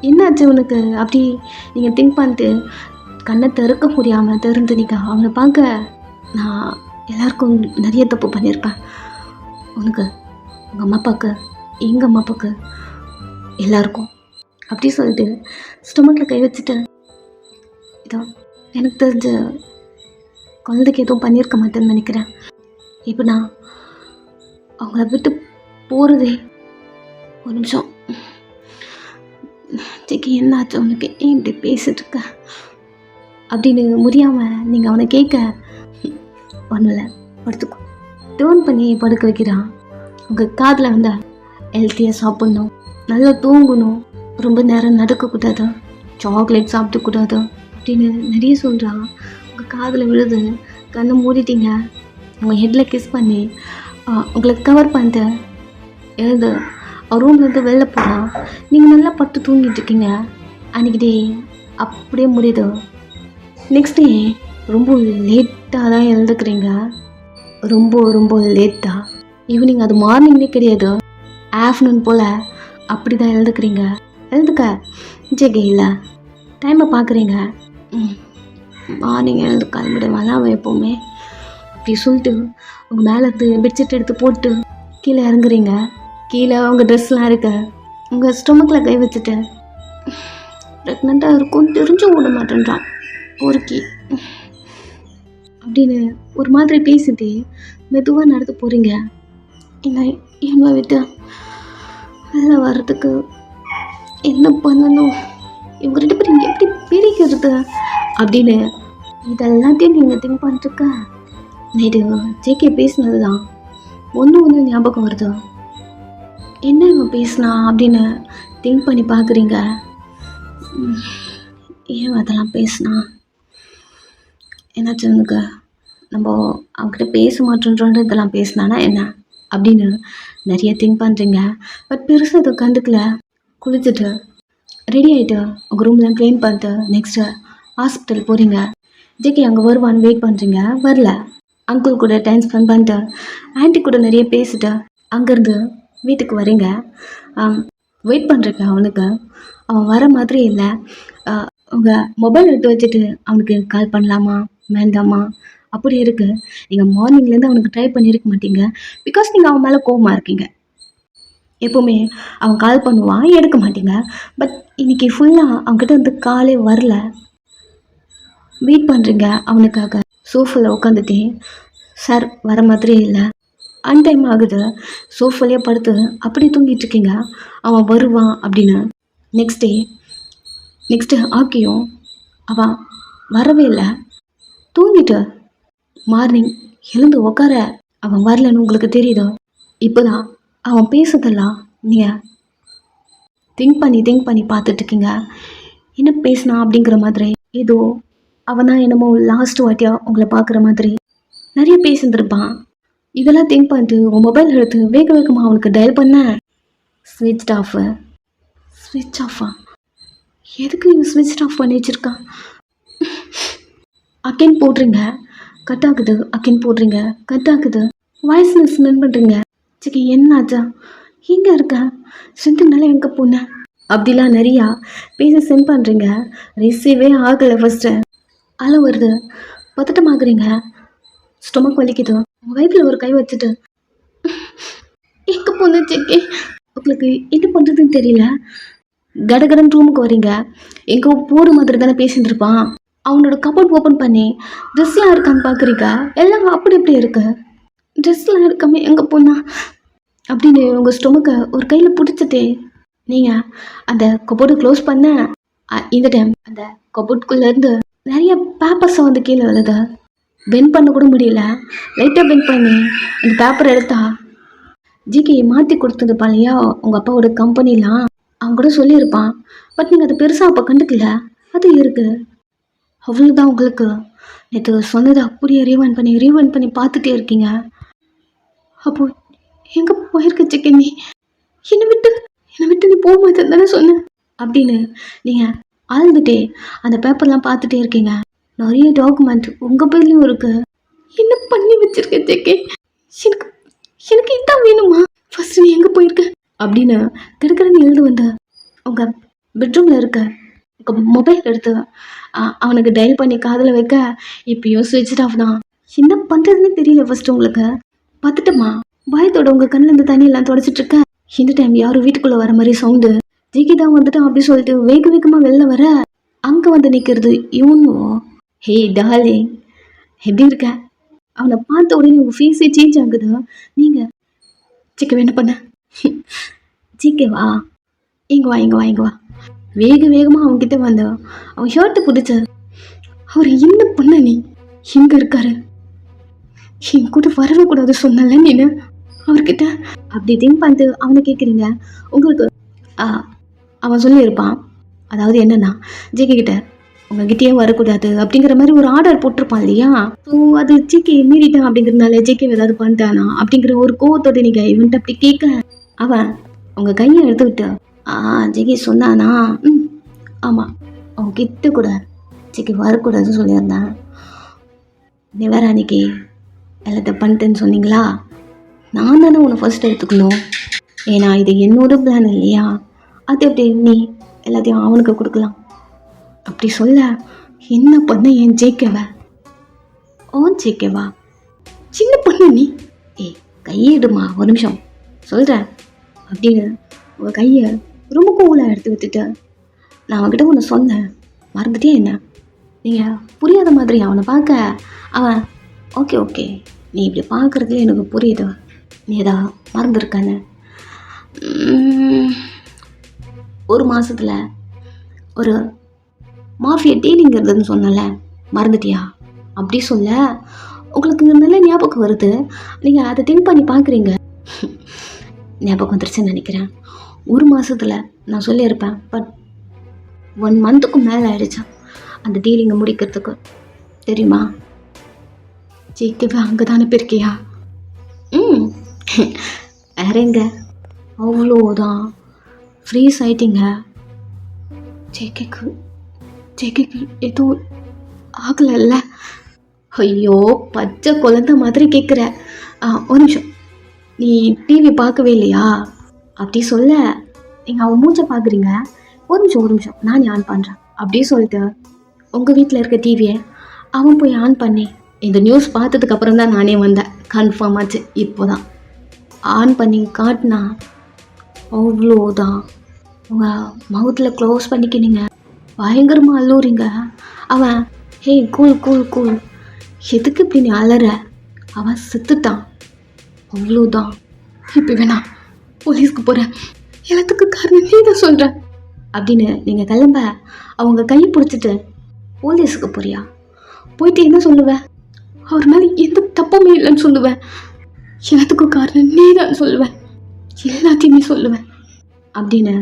என்னாச்சு உனக்கு அப்படி நீங்கள் திங்க் பண்ணிட்டு கண்ணை திறக்க முடியாமல் திறந்துனீங்க. அவனை பார்க்க நான் எல்லாருக்கும் நிறைய தப்பு பண்ணியிருப்பேன். உனக்கு, உங்கள் அம்மா அப்பாவுக்கு, எங்கள் அம்மா அப்பாவுக்கு, எல்லாருக்கும் அப்படி சொல்லிட்டு ஸ்டொமக்கில் கை வச்சுட்டு, இதோ எனக்கு தெரிஞ்ச குழந்தைக்கு எதுவும் பண்ணியிருக்க மாட்டேன்னு நினைக்கிறேன். இப்போ நான் அவங்கள விட்டு போகிறதே. ஒரு நிமிஷம் சிக்கி, என்னாச்சு உனக்கு, ஏன் இப்படி பேசிட்டு இருக்க அப்படின்னு முடியாமல் நீங்கள் அவனை கேட்க, ஒன்றும் இல்லை படுத்துக்கும் டேர்ன் பண்ணி படுக்க வைக்கிறான். உங்கள் காதில் வந்து ஹெல்த்தியாக சாப்பிட்ணும், நல்லா தூங்கணும், ரொம்ப நேரம் நடக்கக்கூடாது, சாக்லேட் சாப்பிடக்கூடாது அப்படின்னு நிறைய சொல்கிறான். உங்கள் காதில் விழுது, கண்ணை மூடிட்டீங்க. உங்கள் ஹெட்டில் கிஸ் பண்ணி உங்களுக்கு கவர் பண்ணிட்டு எழுது ரூம்லேருந்து வெளில போகிறான். நீங்கள் நல்லா பட்டு தூங்கிட்டு இருக்கீங்க. அன்றைக்கி டே அப்படியே முடியுது. நெக்ஸ்ட் டே ரொம்ப லேட்டாக தான் எழுந்துக்கிறீங்க. ரொம்ப ரொம்ப லேட்டாக. ஈவினிங் அது மார்னிங்னே கிடையாது, ஆஃப்டர்நூன் போல் அப்படி தான் எழுந்துக்கிறீங்க. எழுதுக்க ஜெகே இல்லை, டைமை பார்க்குறீங்க. மார்னிங் எழுந்து கிளம்பிடுவாங்க அவன் எப்போவுமே. அப்படி சொல்லிட்டு உங்கள் மேலே இருந்து பெட்ஷீட் எடுத்து போட்டு கீழே இறங்குறீங்க. கீழே உங்கள் ட்ரெஸ்லாம் இருக்க. உங்கள் ஸ்டொமக்கில் கை வச்சுட்டு, ப்ரெக்னெண்ட்டாக இருக்கும் தெரிஞ்சும் விட மாட்டேன்றான் பொறுக்கி அப்படின்னு ஒரு மாதிரி பேசிட்டு மெதுவாக நடந்து போகிறீங்க. இல்லை என்னை விட்டு வெளில வர்றதுக்கு என்ன பண்ணணும், இவங்க 2 பேரும் எப்படி பிரிக்கிறது அப்படின்னு இதெல்லாத்தையும் நீங்கள் திங்க் பண்ணிட்டுருக்க. நைட்டு ஜேகே பேசினது தான் ஒன்று ஞாபகம் வருது. என்ன இவன் பேசினா அப்படின்னு திங்க் பண்ணி பார்க்குறீங்க. ஏன் அதெல்லாம் பேசினா, என்னாச்சு உனக்கு, நம்ம அவங்ககிட்ட பேச மாட்டோன்றோன்ற இதெல்லாம் பேசினானா என்ன அப்படின்னு நிறைய திங்க் பண்ணுறீங்க. பட் பெருசாக அதை கண்டுக்கல. குளிச்சுட்டு ரெடி ஆகிட்டு உங்கள் ரூம்லாம் க்ளீன் பண்ணிட்டு நெக்ஸ்ட்டு ஹாஸ்பிட்டல் போகிறீங்க. ஜேகே அங்கே வருவான்னு வெயிட் பண்ணுறீங்க, வரல. அங்கிள் கூட டைம் ஸ்பெண்ட் பண்ணிட்டு ஆன்ட்டி கூட நிறைய பேசிட்டு அங்கேருந்து வீட்டுக்கு வரீங்க. வெயிட் பண்ணுறீங்க அவனுக்கு. அவன் வர மாதிரி இல்லை. உங்கள் மொபைல் எடுத்து வச்சுட்டு அவனுக்கு கால் பண்ணலாமா வேண்டாமா அப்படி இருக்குது. நீங்கள் மார்னிங்லேருந்து அவனுக்கு ட்ரை பண்ணியிருக்க மாட்டீங்க. பிகாஸ் நீங்கள் அவன் மேலே கோவமாக இருக்கீங்க. எப்போவுமே அவன் கால் பண்ணுவான், எடுக்க மாட்டீங்க. பட் இன்றைக்கி ஃபுல்லாக அவன்கிட்ட வந்து காலே வரல. வெயிட் பண்ணுறீங்க அவனுக்காக. சோஃபாவில் உட்காந்துட்டே, சார் வர மாதிரியே இல்லை, அன்டைம் ஆகுது. சோஃபாலேயே படுத்து அப்படி தூங்கிட்டுருக்கீங்க. அவன் வருவான் அப்படின்னு. நெக்ஸ்ட்டு ஆக்கியும் அவன் வரவே இல்லை. தூங்கிட்டு மார்னிங் எழுந்து உட்கார அவன் வரலன்னு உங்களுக்கு தெரியுதோ. இப்போ தான் அவன் பேசுறதெல்லாம் நீங்கள் திங்க் பண்ணி பார்த்துட்ருக்கீங்க. என்ன பேசினா அப்படிங்கிற மாதிரி, ஏதோ அவன் தான் என்னமோ லாஸ்ட் வாட்டியாக உங்களை பார்க்குற மாதிரி நிறைய பேசியிருந்துருப்பான். இதெல்லாம் திங்க் பண்ணிட்டு உன் மொபைல் எடுத்து வேகமாக அவனுக்கு டயல் பண்ண, ஸ்விட்ச் ஆஃபா? எதுக்கு இவன் ஸ்விட்ச் ஆஃப் பண்ணி வச்சுருக்கான்? அக்கேன் போடுறீங்க, கட் ஆகுது. அக்கேன் போடுறீங்க, கட் ஆகுது. வாய்ஸ் லிசன் பண்ணுறீங்க. சரி என்னாச்சா, எங்கே இருக்க, சிந்துனால எங்கே போனேன் அப்படிலாம் நிறையா பேசி சென்ட் பண்ணுறீங்க. ரிசீவே ஆகலை. ஃபஸ்ட்டு அழ வருது, பதட்டமாகறீங்க, ஸ்டொமக் வலிக்குது. உங்கள் வயிற்றில் ஒரு கை வச்சுட்டு எங்கே போனேன் செக்கே, உங்களுக்கு என்ன பண்ணுறதுன்னு தெரியல. கடகடன் ரூமுக்கு வரீங்க. எங்கே போகிற மாதிரி தானே பேசிட்டு இருப்பான். அவனோட கபோர்ட் ஓப்பன் பண்ணி ட்ரெஸ்லாம் இருக்கான்னு பார்க்குறீங்க. எல்லாம் அப்படி இப்படி இருக்கு. ட்ரெஸ்லாம் இருக்காம எங்கே போனா அப்படின்னு உங்கள் ஸ்டொமக்கை ஒரு கையில் பிடிச்சிட்டே நீங்கள் அந்த கபோர்டை க்ளோஸ் பண்ண, இந்த டைம் அந்த கபோர்டுக்குள்ளேருந்து நிறைய பேப்பர்ஸை வந்து கீழே விழுது. பெண்ட் பண்ண கூட முடியல. லைட்டாக பெண்ட் பண்ணி அந்த பேப்பரை எடுத்தா ஜிகே மாற்றி கொடுத்துருப்பான் இல்லையா உங்கள் அப்பாவோட கம்பெனிலாம், அவன் கூட சொல்லியிருப்பான். பட் நீங்கள் அதை பெருசாக அப்போ கண்டுக்கல. அது இருக்குது, அவ்வளோதான் உங்களுக்கு. நேற்று சொன்னதை அப்படியே ரீவைண்ட் பண்ணி பார்த்துட்டே இருக்கீங்க. அப்போ எங்கே போயிருக்க ஜேகே நீ? என்னை விட்டு நீ போக மாட்டேன்னு தானே சொன்னேன் அப்படின்னு நீங்கள் ஆழ்ந்துட்டே அந்த பேப்பர்லாம் பார்த்துட்டே இருக்கீங்க. நிறைய டாக்குமெண்ட் உங்கள் பேர்லேயும் இருக்கு. என்ன பண்ணி வச்சிருக்க ஜேகே? எனக்கு எனக்கு இதான் வேணுமா? ஃபர்ஸ்ட் நீ எங்கே போயிருக்க அப்படின்னு கிடக்கிறன்னு எழுது வந்த உங்கள் பெட்ரூமில் இருக்க உங்கள் மொபைல் எடுத்து அவனுக்கு டயல் பண்ணி காதில் வைக்க இப்பயும் ஸ்விட்ச் ஆஃப் தான். என்ன பண்ணுறதுன்னு தெரியல. ஃபர்ஸ்ட் உங்களுக்கு பார்த்துட்டோமா பயத்தோட உங்கள் கண்ணிலேருந்து தண்ணியெல்லாம் தொடச்சிட்டு இருக்க. இந்த டைம் யாரும் வீட்டுக்குள்ளே வர மாதிரி சவுண்டு. ஜேகே தான் வந்துட்டான் அப்படி சொல்லிட்டு வேகமாக வெளில வர அங்கே வந்து நிற்கிறது இவனும். ஹே டார்லிங், எப்படி இருக்க? அவனை பார்த்த உடனே உங்கள் ஃபேஸே சேஞ்ச் ஆகுது. நீங்கள் ஜேகே என்ன பண்ண? ஜேகே வா, இங்கே வா. வேகமாக அவன்கிட்ட வந்த அவன் ஷர்ட்டு பிடிச்ச அவர் என்ன பண்ண? நீ எங்கே இருக்காரு? என் கூட வரவே கூடாது சொன்னல நீனு அவர்கிட்ட. அப்படி திங்க் பண்ணிட்டு அவனை கேட்குறீங்க. உங்களுக்கு அவன் சொல்லியிருப்பான். அதாவது என்னன்னா ஜேகே கிட்ட உங்ககிட்டயே வரக்கூடாது அப்படிங்கிற மாதிரி ஒரு ஆர்டர் போட்டிருப்பான் இல்லையா? ஸோ அது ஜேகே மீறிட்டான் அப்படிங்கிறதுனால ஜேகே ஏதாவது பண்ணிட்டானா அப்படிங்கிற ஒரு கோவத்தோட நீங்கள் இவன்ட்டு அப்படி கேட்க அவன் உங்கள் கையை எடுத்துக்கிட்டு ஜேகே சொன்னானா? ஆமாம், அவங்க கிட்ட கூட ஜேகே வரக்கூடாதுன்னு சொல்லியிருந்தேன். நீ வேற அன்னைக்கு எல்லாத்தையும் பண்ணிட்டேன்னு சொன்னீங்களா? நான் தானே உன்னை ஃபர்ஸ்ட் எடுத்துக்கணும். ஏன்னா இது என்னோட பிளான் இல்லையா? அது எப்படி நீ எல்லாத்தையும் அவனுக்கு கொடுக்கலாம்? அப்படி சொல்ல என்ன பண்ண என் ஜேகேவா? ஓன் ஜேகேவா? சின்ன பொண்ணு நீ. கையிடுமா, ஒரு நிமிஷம் சொல்கிறேன் அப்படின்னு உங்கள் கையை ரொம்ப கூலாக எடுத்து விட்டுட்டு நான் அவன்கிட்ட ஒன்று சொன்னேன், மறந்துட்டே என்ன? நீங்கள் புரியாத மாதிரி அவனை பார்க்க அவன் ஓகே நீ இப்படி பார்க்குறதுல எனக்கு புரியுது, நீ ஏதா மறந்துருக்கானு. ஒரு மாதத்தில் ஒரு மாஃபியா டீலிங் இருந்ததுன்னு சொன்னல, மறந்துட்டியா? அப்படி சொல்ல உங்களுக்கு நல்ல ஞாபகம் வருது. நீங்கள் அதை திங்க் பண்ணி பார்க்குறீங்க. ஞாபகம் வந்துருச்சுன்னு நினைக்கிறேன். ஒரு மாதத்தில் நான் சொல்லியிருப்பேன். பட் 1 மந்த்துக்கும் மேலே ஆயிடுச்சு அந்த டீலிங்கை முடிக்கிறதுக்கு. தெரியுமா? ஜேகேவே அங்கே தானே போயிருக்கியா? வேறங்க அவ்வளோதான் ஃப்ரீஸ் ஆயிட்டீங்க. ஜேகேக்கு எதுவும் ஆகலைல்ல? ஐயோ பச்சை குழந்தை மாதிரி கேட்குற. ஒரு நிமிஷம், நீ டிவி பார்க்கவே இல்லையா? அப்படி சொல்ல நீங்கள் அவன் மூஞ்சை பார்க்குறீங்க. ஒரு நிமிஷம் நானே ஆன் பண்ணுறேன் அப்படி சொல்லிட்டு உங்கள் வீட்டில் இருக்க டிவியை அவன் போய் ஆன் பண்ணி இந்த நியூஸ் பார்த்ததுக்கப்புறம் தான் நானே வந்தேன். கன்ஃபார்ம் ஆச்சு. இப்போ தான் ஆன் பண்ணி காட்டினா அவ்வளோதான். உங்கள் மவுத்தில் க்ளோஸ் பண்ணிக்கினீங்க. பயங்கரமாக அழுவுறீங்க. அவன் ஹே கூல் எதுக்கு இப்படி நீ அலற? அவன் செத்துட்டான். அவ்வளோதான். இப்போ வேணா போலீஸ்க்கு போகிறேன், எல்லாத்துக்கும் காரணம் நீ தான் சொல்கிற அப்படின்னு நீங்கள் கிளம்ப அவங்க கை பிடிச்சிட்டு போலீஸுக்கு போறியா? போயிட்டு என்ன சொல்லுவேன்? அவர் மேலே எந்த தப்புமே இல்லைன்னு சொல்லுவேன். எல்லாத்துக்கும் காரணம் நீ தான் சொல்லுவேன், எல்லாத்தையுமே சொல்லுவேன் அப்படின்னு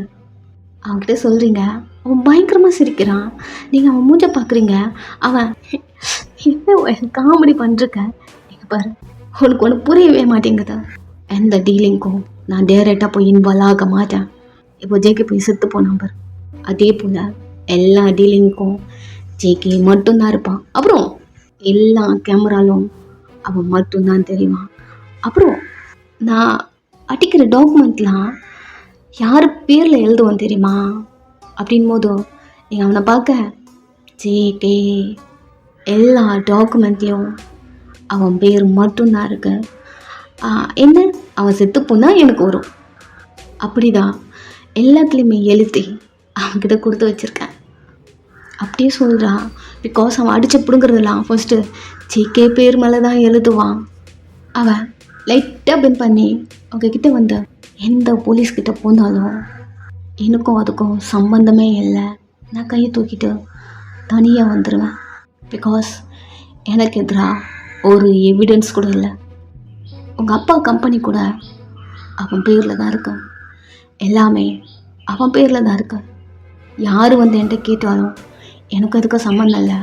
அவன்கிட்ட சொல்கிறீங்க. அவன் பயங்கரமாக சிரிக்கிறான். நீங்கள் அவன் மூஞ்சை பார்க்குறீங்க. அவன் என்ன காமெடி பண்ணிருக்க? நீங்கள் பாரு, உனக்கு ஒன்று புரியவே மாட்டேங்குது. எந்த டீலிங்க்கும் நான் டேரெக்டாக போய் இன்வால்வ் ஆக மாட்டேன். இப்போ ஜேகே போய் செத்து போனான் பாரு, அதே போல் எல்லா டீலிங்க்கும் ஜேகே மட்டும்தான் இருப்பான். அப்புறம் எல்லா கேமராலும் அவன் மட்டும்தான் தெரியுவான். அப்புறம் நான் அடிக்கிற டாக்குமெண்ட்லாம் யார் பேரில் எழுதுவான் தெரியுமா? அப்படின் போதும் நீங்கள் அவனை பார்க்க ஜேகே எல்லா டாக்குமெண்ட்லேயும் அவன் பேர் மட்டும்தான் இருக்கு. என்ன அவன் செத்து போனால் எனக்கு வரும், அப்படிதான் எல்லாத்துலேயுமே எழுதி அவன்கிட்ட கொடுத்து வச்சுருக்கேன். அப்படியே சொல்கிறான். பிகாஸ் அவன் அடித்து பிடுங்கிறதெல்லாம் ஃபஸ்ட்டு ஜேகே பேர் மேலே தான் எழுதுவான். அவன் லைட்டாக பென் பண்ணி அவங்கக்கிட்ட வந்த எந்த போலீஸ்கிட்ட போனாலும் எனக்கும் அதுக்கும் சம்பந்தமே இல்லை, நான் கையை தூக்கிட்டு தனியாக வந்துடுவேன். பிகாஸ் எனக்கு எதிராக ஒரு எவிடன்ஸ் கூட இல்லை. உங்கள் அப்பா கம்பெனி கூட அவன் பேரில் தான் இருக்கு, எல்லாமே அவன் பேரில் தான் இருக்கு. யார் வந்து என்கிட்ட கேட்டாலும் எனக்கு அதுக்கும் சம்மந்தம் இல்லை.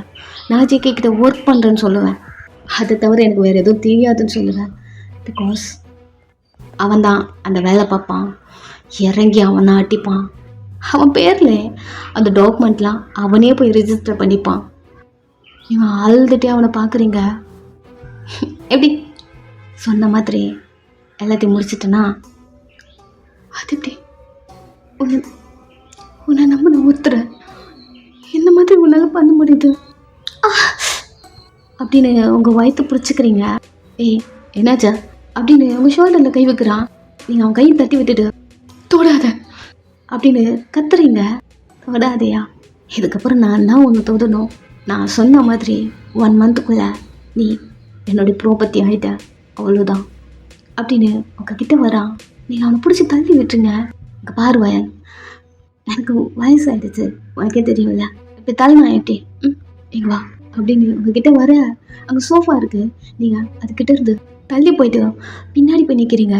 நான் ஜேகே கிட்ட ஒர்க் பண்ணுறேன்னு சொல்லுவேன். அதை தவிர எனக்கு வேறு எதுவும் தெரியாதுன்னு சொல்லுவேன். பிகாஸ் அவன் தான் அந்த வேலை பார்ப்பான், இறங்கி அவன் தான் அட்டிப்பான். அவன் பேரில் அந்த டாக்குமெண்ட்லாம் அவனே போய் ரிஜிஸ்டர் பண்ணிப்பான். இவன் அழுதுகிட்டே அவனை பார்க்குறீங்க. எப்படி சொன்ன மாதிரி எல்லாத்தையும் முடிச்சிட்டேன்னா அது எப்படி உன்னை உன்னை நம்ப நான் ஒருத்தர இந்த மாதிரி உன்னால் பண்ண முடியுது அப்படின்னு உங்கள் வயிற்று பிடிச்சிக்கிறீங்க. ஏய் என்னாச்சா அப்படின்னு உங்கள் ஷோல்டரில் கை வைக்கிறான். நீங்கள் அவன் கையை தட்டி விட்டுட்டு தொடாத அப்படின்னு கத்துறீங்க. தொடாதையா? இதுக்கப்புறம் நான் தான் ஒன்று தொடணும். நான் சொன்ன மாதிரி 1 மந்த்துக்குள்ளே நீ என்னுடைய ப்ராப்பர்ட்டி ஆகிட்ட, அவ்வளோதான் அப்படின்னு உங்ககிட்ட வரான். நீங்கள் அவனை பிடிச்சி தள்ளி விட்டுருங்க. இங்கே பாரு வயன், எனக்கு வயசாகிடுச்சு, உனக்கே தெரியும்ல, இப்போ தள்ளி நான் எப்படி இங்கே வா அப்படின்னு உங்ககிட்ட வர. அங்கே சோஃபா இருக்குது, நீங்கள் அதுக்கிட்ட இருந்து தள்ளி போயிட்டு பின்னாடி போய் நிற்கிறீங்க.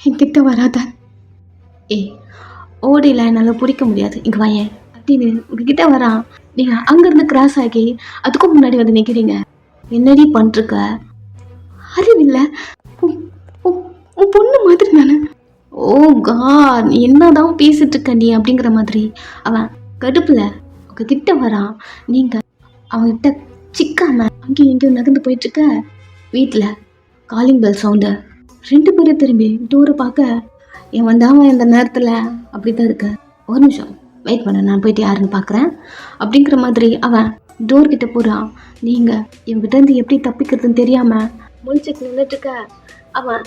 என்கிட்ட வராத. ஏய் ஓடியில் என்னால் பிடிக்க முடியாது, இங்கே வாயேன் அப்படின்னு உங்ககிட்ட வரான். நீங்கள் அங்கேருந்து கிராஸ் ஆகி அதுக்கும் முன்னாடி வந்து நிற்கிறீங்க. என்னடி பண்ணிருக்க? அறிவில்லை, உன் பொண்ணு மாதிரி நானே. ஓ காட், நீ என்னதான் பேசிட்டு இருக்க நீ அப்படிங்கிற மாதிரி அவன் கடுப்பில் உங்ககிட்ட வரான். நீங்கள் அவன்கிட்ட சிக்காம அங்கேயும் இங்கேயும் நகர்ந்து போயிட்டுருக்க. வீட்டில் காலிங் பெல் சவுண்டு. 2 பேரும் திரும்பி டோரை பார்க்க, என் வந்தாமல் இந்த நேரத்தில் அப்படி தான் இருக்க. ஒரு நிமிஷம் வெயிட் பண்ண, நான் போயிட்டு யாருன்னு பார்க்குறேன் அப்படிங்கிற மாதிரி அவன் டோர்கிட்ட போகிறான். நீங்கள் இவங்கிட்டேருந்து எப்படி தப்பிக்கிறதுன்னு தெரியாமல் முழிச்சுட்டு நின்றுட்டுருக்க. அவன்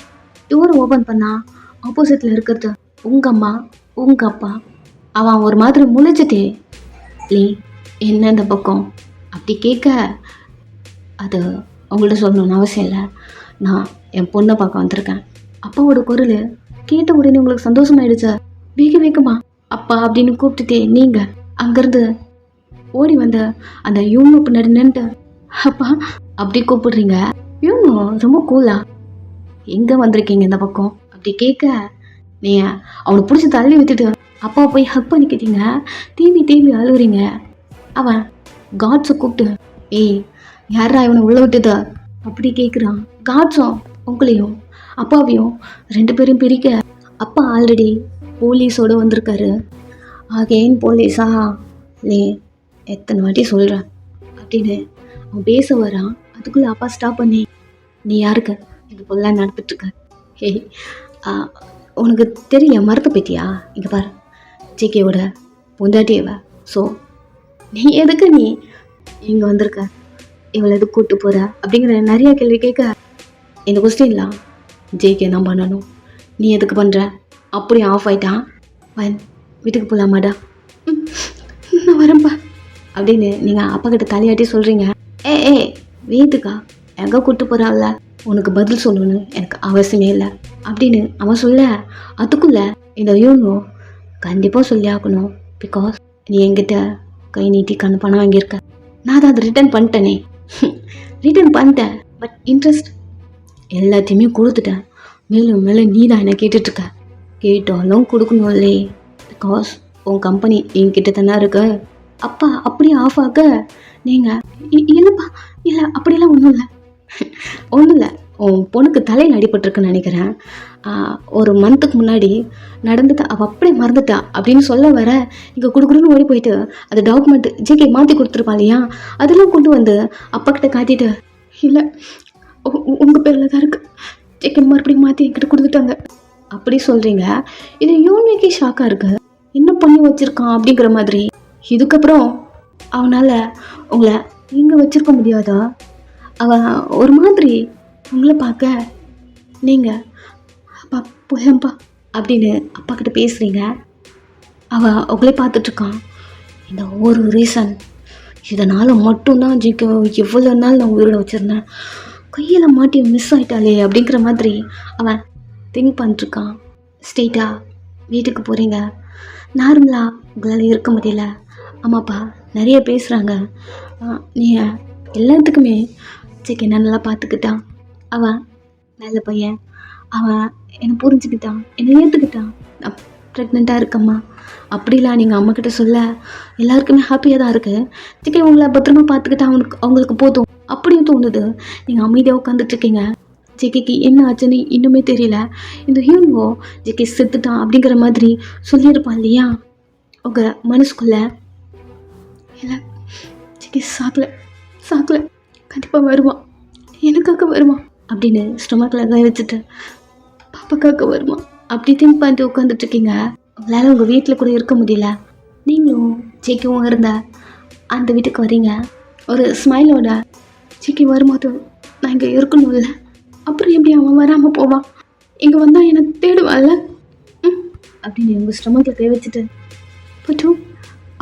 டோரை ஓப்பன் பண்ணால் ஆப்போசிட்டில் இருக்கிறது உங்கள் அம்மா, உங்கள் அப்பா. அவன் ஒரு மாதிரி முழிச்சிட்டே, நீ என்ன இந்த பக்கம் அப்படி கேட்க, அது உங்கள்கிட்ட சொல்லணும்னு அவசியம் இல்லை, நான் என் பொண்ணை பார்க்க வந்திருக்கேன். அப்பாவோட குரல் கேட்ட உடனே உங்களுக்கு சந்தோஷமாயிடுச்சா? வேக வேகமா அப்பா அப்படின்னு கூப்பிட்டுட்டே நீங்கள் அங்கேருந்து ஓடி வந்த அந்த யூனோ பின்னாடி நின்றுட்டு அப்பா அப்படி கூப்பிடுறீங்க. யூனோ ரொம்ப கூலா, எங்கே வந்திருக்கீங்க இந்த பக்கம் அப்படி கேட்க, நீங்கள் அவனை பிடிச்சி தள்ளி விட்டுட்டு அப்பா போய் ஹக் பண்ணிக்கிட்டீங்க. தேம்பி அழுகுறீங்க. அவன் காட்ஸை கூப்பிட்டு, ஏய் யாரா இவனை உள்ள விட்டுதா அப்படி கேட்குறான். காட்ஸும் உங்களையும் அப்பாவையும் 2 பேரும் பிரிக்க, அப்பா ஆல்ரெடி போலீஸோடு வந்திருக்காரு. அகெயின் போலீஸா? லே எத்தனை வாட்டி சொல்கிறேன் அப்படின்னு அவன் பேச வரான். அதுக்குள்ளே அப்பா ஸ்டாப் பண்ணி, நீ யாருக்கு இது போலாம் நடந்துட்டுருக்க? ஹே உனக்கு தெரிய மறந்து போயிட்டியா? இங்கே பாரு, ஜேகேவோட பொண்டாட்டியவ. ஸோ நீ எதுக்கு நீ இங்கே வந்திருக்க, இவளை எதுக்கு கூப்பிட்டு போகிற அப்படிங்கிற நிறையா கேள்வி கேட்க, இந்த கொஸ்டின்லாம் ஜேகே தான் பண்ணணும், நீ எதுக்கு பண்ணுற அப்படி ஆஃப் ஆகிட்டான். வீட்டுக்கு போகலாமாடா? நான் வரேன்ப்பா அப்படின்னு நீங்கள் அப்பா கிட்ட தலையாட்டி சொல்கிறீங்க. ஏ வீட்டுக்கா எங்கே கூப்பிட்டு போகிறாள்ல, உனக்கு பதில் சொல்லணும்னு எனக்கு அவசியமே இல்லை அப்படின்னு அவன் சொல்ல, அதுக்குள்ளே இந்த யூனோ கண்டிப்பாக சொல்லி ஆகணும். பிகாஸ் நீ என்கிட்ட கை நீட்டி பணம் வாங்கியிருக்க, நான் தான் அதை ரிட்டர்ன் பண்ணிட்டேனே. ரிட்டர்ன் பண்ணிட்டேன், பட் இன்ட்ரெஸ்ட் எல்லாத்தையுமே கொடுத்துட்டேன். மேலும் நீ தான் என்னை கேட்டுட்ருக்க. கேட்டாலும் கொடுக்கணும் இல்லை, பிகாஸ் உன் கம்பெனி என்கிட்ட தானே இருக்கு. அப்பா அப்படியே ஆஃப் ஆக நீங்கள், இல்லைப்பா இல்லை அப்படிலாம் ஒன்றும் இல்லை, உன் பொண்ணுக்கு தலையில் அடிபட்டிருக்குன்னு நினைக்கிறேன். 1 மந்த்துக்கு முன்னாடி நடந்துட்டா, அவள் அப்படியே மறந்துட்டா அப்படின்னு சொல்ல வர, இங்கே கொடுக்குறோன்னு ஓடி போயிட்டு அந்த டாக்குமெண்ட் ஜேகே மாற்றி கொடுத்துருப்பா இல்லையா, அதெல்லாம் கொண்டு வந்து அப்பா கிட்ட காட்டிட்டு, இல்லை உங்கள் பேரில் தான் இருக்குது, ஜேகே மறுபடியும் மாற்றி என்கிட்ட கொடுத்துட்டாங்க அப்படி சொல்கிறீங்க. இது யூனிக்கே ஷாக்காக இருக்கு, என்ன பண்ணி வச்சுருக்கான் அப்படிங்கிற மாதிரி. இதுக்கப்புறம் அவனால் உங்களை இங்கே வச்சுருக்க முடியாதா? அவன் ஒரு மாதிரி உங்களை பார்க்க, நீங்கள் அப்பா போயப்பா அப்படின்னு அப்பா கிட்ட பேசுகிறீங்க. அவன் உங்களே பார்த்துட்ருக்கான். இந்த ஒரு ரீசன், இதனால் மட்டும்தான் ஜிக்கு எவ்வளோ நாள் நான் உயிரோட வச்சுருந்தேன், கையில் மாட்டி மிஸ் ஆகிட்டாலே அப்படிங்கிற மாதிரி அவன் திங்க் பண்ணிட்டுருக்கான். ஸ்ட்ரெயிட்டாக வீட்டுக்கு போகிறீங்க. நார்மலாக உங்களால் இருக்க முடியல, ஆமாப்பா நிறைய பேசுகிறாங்க, நீங்கள் எல்லாத்துக்குமே ஜிக்கு என்ன நல்லா பார்த்துக்கிட்டான், அவன் நல்ல பையன், அவன் என்னை புரிஞ்சுக்கிட்டான், என்னை ஏற்றுக்கிட்டான், நான் ப்ரெக்னெண்ட்டாக இருக்கம்மா அப்படிலாம் நீங்கள் அம்மாக்கிட்ட சொல்ல எல்லாருக்குமே ஹாப்பியாக தான் இருக்குது. ஜிகே உங்களை பத்திரமா பார்த்துக்கிட்டு அவங்களுக்கு போதும் அப்படின்னு தோணுது. நீங்கள் அமைதியாக உட்காந்துட்ருக்கீங்க. ஜிகேக்கு என்ன ஆச்சுன்னு இன்னுமே தெரியல. இந்த ஹியூன்வோ ஜிகே செத்துட்டான் அப்படிங்கிற மாதிரி சொல்லியிருப்பான் இல்லையா உங்கள் மனசுக்குள்ளே. இல்லை, ஜிகே சாக்கலை கண்டிப்பாக வருவான், எனக்காக வருவான் அப்படின்னு ஸ்டொமக்கில் கை வச்சுட்டு பாப்பாக்காக வருவான் அப்படி திங்க் பண்ணிட்டு உட்காந்துட்ருக்கீங்க. உங்களால் உங்கள் வீட்டில் கூட இருக்க முடியல. நீங்களும் ஜேக்கியும் இருந்த அந்த வீட்டுக்கு வரீங்க ஒரு ஸ்மைலோட. ஜேக்கி வரும்போது நான் இங்கே இருக்கணும்ல, அப்புறம் எப்படி அவன் வராமல் போவான்? இங்கே வந்தால் என்னை தேடுவான்ல அப்படின்னு உங்கள் ஸ்டொமக்கில் கை வச்சுட்டு பட்டு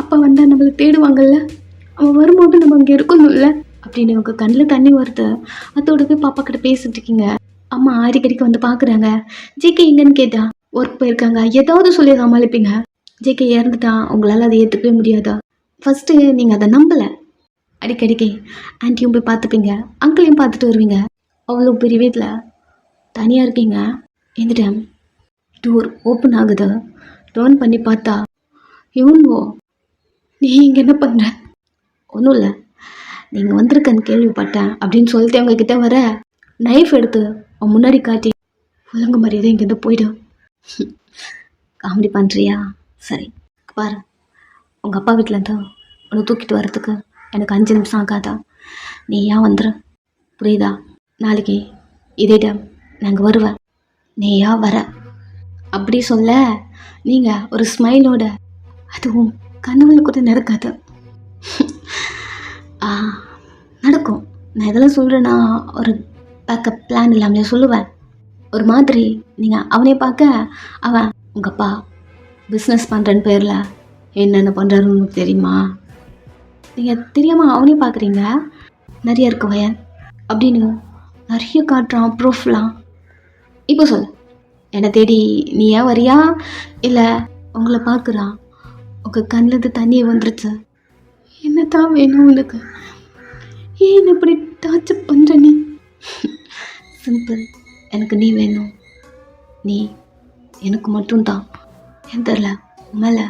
அப்பா வந்தால் நம்மளை தேடுவாங்கல்ல, அவன் வரும்போது நம்ம இங்கே இருக்கணும்ல அப்படின்னு உங்கள் கண்ணில் தண்ணி வருது. அதோட போய் பாப்பா கிட்ட பேசிட்டு இருக்கீங்க. அம்மா அடிக்கடிக்கு வந்து பார்க்குறாங்க. ஜேகே எங்கன்னு கேட்டா ஒர்க் போயிருக்காங்க, ஏதாவது சொல்லி சமாளிப்பீங்க. ஜேகே இறந்துட்டான், உங்களால் அதை ஏற்றுக்கவே முடியாதா? ஃபஸ்ட்டு நீங்கள் அதை நம்பலை. அடிக்கடிக்கு ஆன்ட்டியும் போய் பார்த்துப்பீங்க, அங்கிளையும் பார்த்துட்டு வருவீங்க. அவ்வளோ பெரிய வீட்டில் தனியாக இருக்கீங்க. இந்த டைம் டோர் ஓப்பன் ஆகுது. டர்ன் பண்ணி பார்த்தா இவன்வோ, நீ இங்கே என்ன பண்ணுற? ஒன்றும் இல்லை, நீங்கள் வந்திருக்கன்னு கேள்விப்பட்டேன் அப்படின்னு சொல்லிட்டு அவங்கக்கிட்ட வர நைஃப் எடுத்து அவன் முன்னாடி காட்டி ஒழுங்கு மரியாதை இங்கேருந்து போய்டும். காமெடி பண்ணுறியா? சரி பாரு, உங்கள் அப்பா வீட்டிலேருந்து உன்னை தூக்கிட்டு வர்றதுக்கு எனக்கு 5 நிமிஷம் ஆகாதா? நீ ஏன் வந்துடு, புரியுதா? நாளைக்கு இதே டைம் நாங்கள் வருவேன், நீ ஏன் வர அப்படி சொல்ல நீங்கள் ஒரு ஸ்மைலோட, அதுவும் கனவுல கூட நடக்காது. நடக்கும். நான் இதெல்லாம் சொல்கிறேன்னா ஒரு பேக்கப் பிளான் இல்லாமலே சொல்லுவேன். ஒரு மாதிரி நீங்கள் அவனே பார்க்க அவன் உங்கள் அப்பா பிஸ்னஸ் பண்ணுறன்னு பேரில் என்னென்ன பண்ணுறாருன்னு உங்களுக்கு தெரியுமா? நீங்கள் தெரியாமல் அவனே பார்க்குறீங்க. நிறைய இருக்கு வயன் அப்படின்னு நிறைய காட்டுறான் ப்ரூஃப்லாம். இப்போ சொல், என்னை தேடி நீ ஏன் வரியா இல்லை உங்களை பார்க்குறான்? உங்கள் கண்ணில் தண்ணியை வந்துருச்சு. என்ன தான் வேணும் உனக்கு? ஏன் இப்படி டார்ச்சர் பண்ணுற நீ? சிம்பிள், எனக்கு நீ வேணும். நீ எனக்கு மட்டும்தான். என் தெரில, மேலே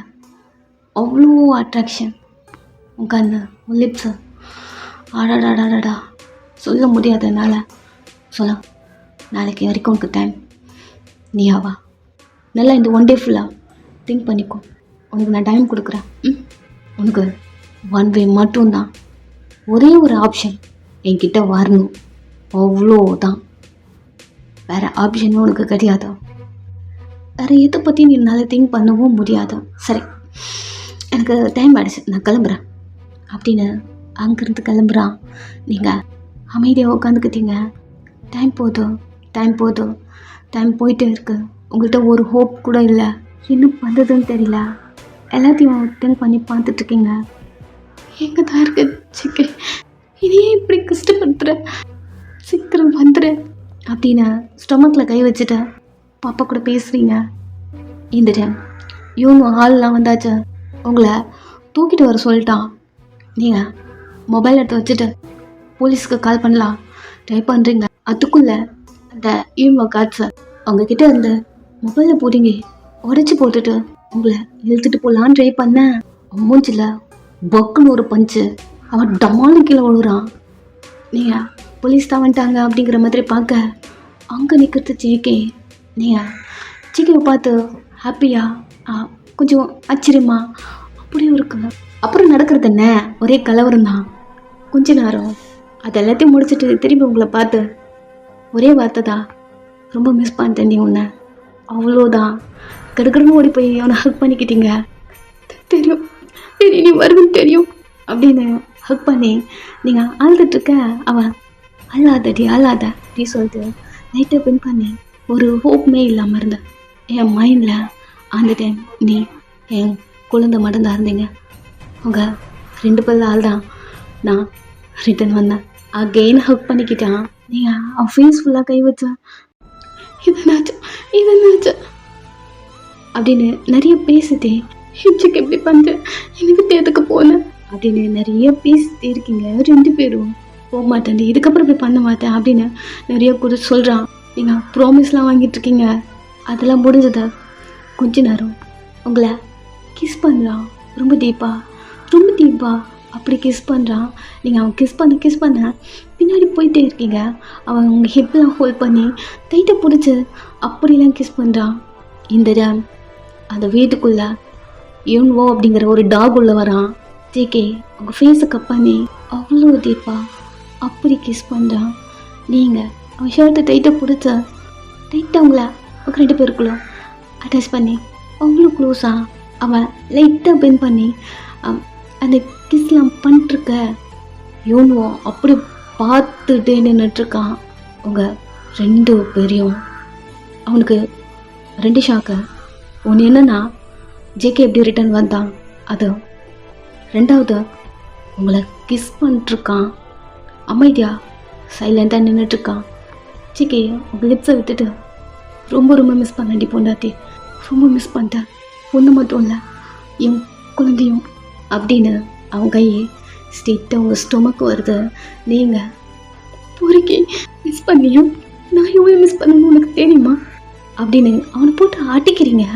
அவ்வளோ அட்ராக்ஷன். உன் கண்ணு, உன் லிப்ஸு, ஆடாடாடாடா சொல்ல முடியாது என்னால். சொல்ல, நாளைக்கு வரைக்கும் உனக்கு டைம். நீ ஆவா நல்லா இந்த 1 டே ஃபுல்லாக திங்க் பண்ணிக்கோ. உனக்கு நான் டைம் கொடுக்குறேன். உனக்கு 1 வே மட்டும்தான். ஒரே ஒரு ஆப்ஷன், என்கிட்ட வரணும், அவ்வளோதான். வேறு ஆப்ஷனும் உனக்கு கிடையாது. வேறு எதை பற்றி நீ என்னால் திங்க் பண்ணவும் முடியாது. சரி, எனக்கு டைம் ஆகிடுச்சு, நான் கிளம்புறேன் அப்படின்னு அங்கேருந்து கிளம்புறான். நீங்கள் அமைதியாக உட்காந்துக்கிட்டீங்க. டைம் போயிட்டே இருக்கு. உங்கள்கிட்ட ஒரு ஹோப் கூட இல்லை. என்ன பண்ணுறதுன்னு தெரியல. எல்லாத்தையும் திங்க் பண்ணி பார்த்துட்ருக்கீங்க. எங்கே தான் இருக்கு சிக்கே, இதையே இப்படி கஷ்டப்படுத்துகிற, சீக்கிரம் வந்துடு அப்படின்னு ஸ்டொமக்கில் கை வச்சுட்டு பாப்பா கூட பேசுகிறீங்க. இந்த டைம் இவங்க ஆள்லாம் வந்தாச்சு, உங்களை தூக்கிட்டு வர சொல்லிட்டான். நீங்கள் மொபைல் எடுத்து வச்சுட்டு போலீஸுக்கு கால் பண்ணலாம் ட்ரை பண்ணுறீங்க. அதுக்குள்ளே அந்த இவங்க காட்ஸை அவங்கக்கிட்ட இருந்து மொபைலில் போட்டிங்க உடச்சி போட்டுட்டு உங்களை இழுத்துட்டு போகலான்னு ட்ரை பண்ண மூஞ்சில் பக்குன்னு ஒரு பஞ்சு. அவன் டமாலு கீழே விழுறான். நீங்கள் போலீஸ் தான் வந்துட்டாங்க அப்படிங்கிற மாதிரி பார்க்க அங்கே நிற்கிறது ஜேகே. நீங்கள் ஜேகேவை பார்த்து ஹாப்பியா, கொஞ்சம் ஆச்சரியமா அப்படியும் இருக்கு. அப்புறம் நடக்கிறது என்ன, ஒரே கலவரம் தான். கொஞ்ச நேரம் அது எல்லாத்தையும் முடிச்சுட்டு திரும்பி உங்களை பார்த்து ஒரே வார்த்தை தான், ரொம்ப மிஸ் பண்ணிட்டேன் நீ உன்னை, அவ்வளோதான். கடுக்கடுன்னு ஓடி போய் அவனை ஹக் பண்ணிக்கிட்டீங்க. தெரியும் நீ வருவேன்னு தெரியும் அப்படின்னு ஹக் பண்ணி நீங்கள் அழுதுட்ருக்க அவன் அழாதடி அப்படி சொல்லிட்டு லைட்டாக பின் பண்ணி ஒரு ஹோப்புமே இல்லாமல் இருந்தேன். என் மைண்டில் அந்த டைம் நீ என் குழந்தை மட்டும்தான் இருந்தீங்க. உங்கள் 2 பேர் ஆள் தான் நான் ரிட்டன் வந்தேன். அகெயின் ஹக் பண்ணிக்கிட்டான். நீங்கள் அவன் ஃபேஸ் ஃபுல்லாக கை வச்சா இதனாச்சு அப்படின்னு நிறைய பேசிட்டே ஹிப்ஜிக்கு எப்படி பண்ணுறேன், எனக்கு எதுக்கு போனேன் அப்படின்னு நிறைய பேசிட்டே இருக்கீங்க. 2 பேரும் போக மாட்டேன், இதுக்கப்புறம் இப்படி பண்ண மாட்டேன் அப்படின்னு நிறைய கூட சொல்கிறான். நீங்கள் ப்ராமிஸ்லாம் வாங்கிட்டு இருக்கீங்க, அதெல்லாம் முடிஞ்சதா? கொஞ்ச நேரம் உங்களை கிஸ் பண்ணுறான், ரொம்ப டீப்பாக அப்படி கிஸ் பண்ணுறான். நீங்கள் அவன் கிஸ் பண்ண பின்னாடி போயிட்டே இருக்கீங்க. அவன் உங்கள் ஹிப்லாம் ஹோல்ட் பண்ணி டைட்டை பிடிச்சி அப்படிலாம் கிஸ் பண்ணுறான். இந்த டைம் அந்த வீட்டுக்குள்ளே யூன்வோ அப்படிங்கிற ஒரு டாக் உள்ள வரான். ஜேகே உங்கள் ஃபேஸை கட் பண்ணி அவ்வளோ டீப்பாக அப்படி கிஸ் பண்ணுறான். நீங்கள் அவன் ஷர்ட்டை டைட்டை பிடிச்ச டைட்டாக உங்களை ஒரு 2 பேருக்குள்ள அட்டாச் பண்ணி அவ்வளோ க்ளோஸாக அவன் லைட்டாக பெண்ட் பண்ணி அந்த கிஸ்லாம் பண்ணிட்டுருக்க யூன்வோ அப்படி பார்த்துட்டே நின்றுட்டுருக்கான். உங்கள் 2 பேரையும் அவனுக்கு 2 ஷாக்கு. ஒன்று என்னென்னா ஜேகே எப்படி ரிட்டர்ன் வந்தான், அது 2வது உங்களை கிஸ் பண்ணிட்டுருக்கான். அமைதியாக சைலண்ட்டாக நின்றுட்டுருக்கான். ஜேகே உங்கள் லிப்ஸை விட்டுட்டு ரொம்ப மிஸ் பண்ணி பொண்டாட்டி, ரொம்ப மிஸ் பண்ணிட்டேன், ஒன்று மட்டும் இல்லை என் குழந்தையும் அப்படின்னு அவன் கையை ஸ்ட்ரெயிட்டாக உங்கள் ஸ்டொமக்கு வருது. நீங்கள் பொறுக்கி மிஸ் பண்ணியும் நான் எவ்வளோ மிஸ் பண்ணணும்னு உனக்கு தெரியுமா அப்படின்னு அவனை போட்டு ஆட்டிக்கிறீங்க.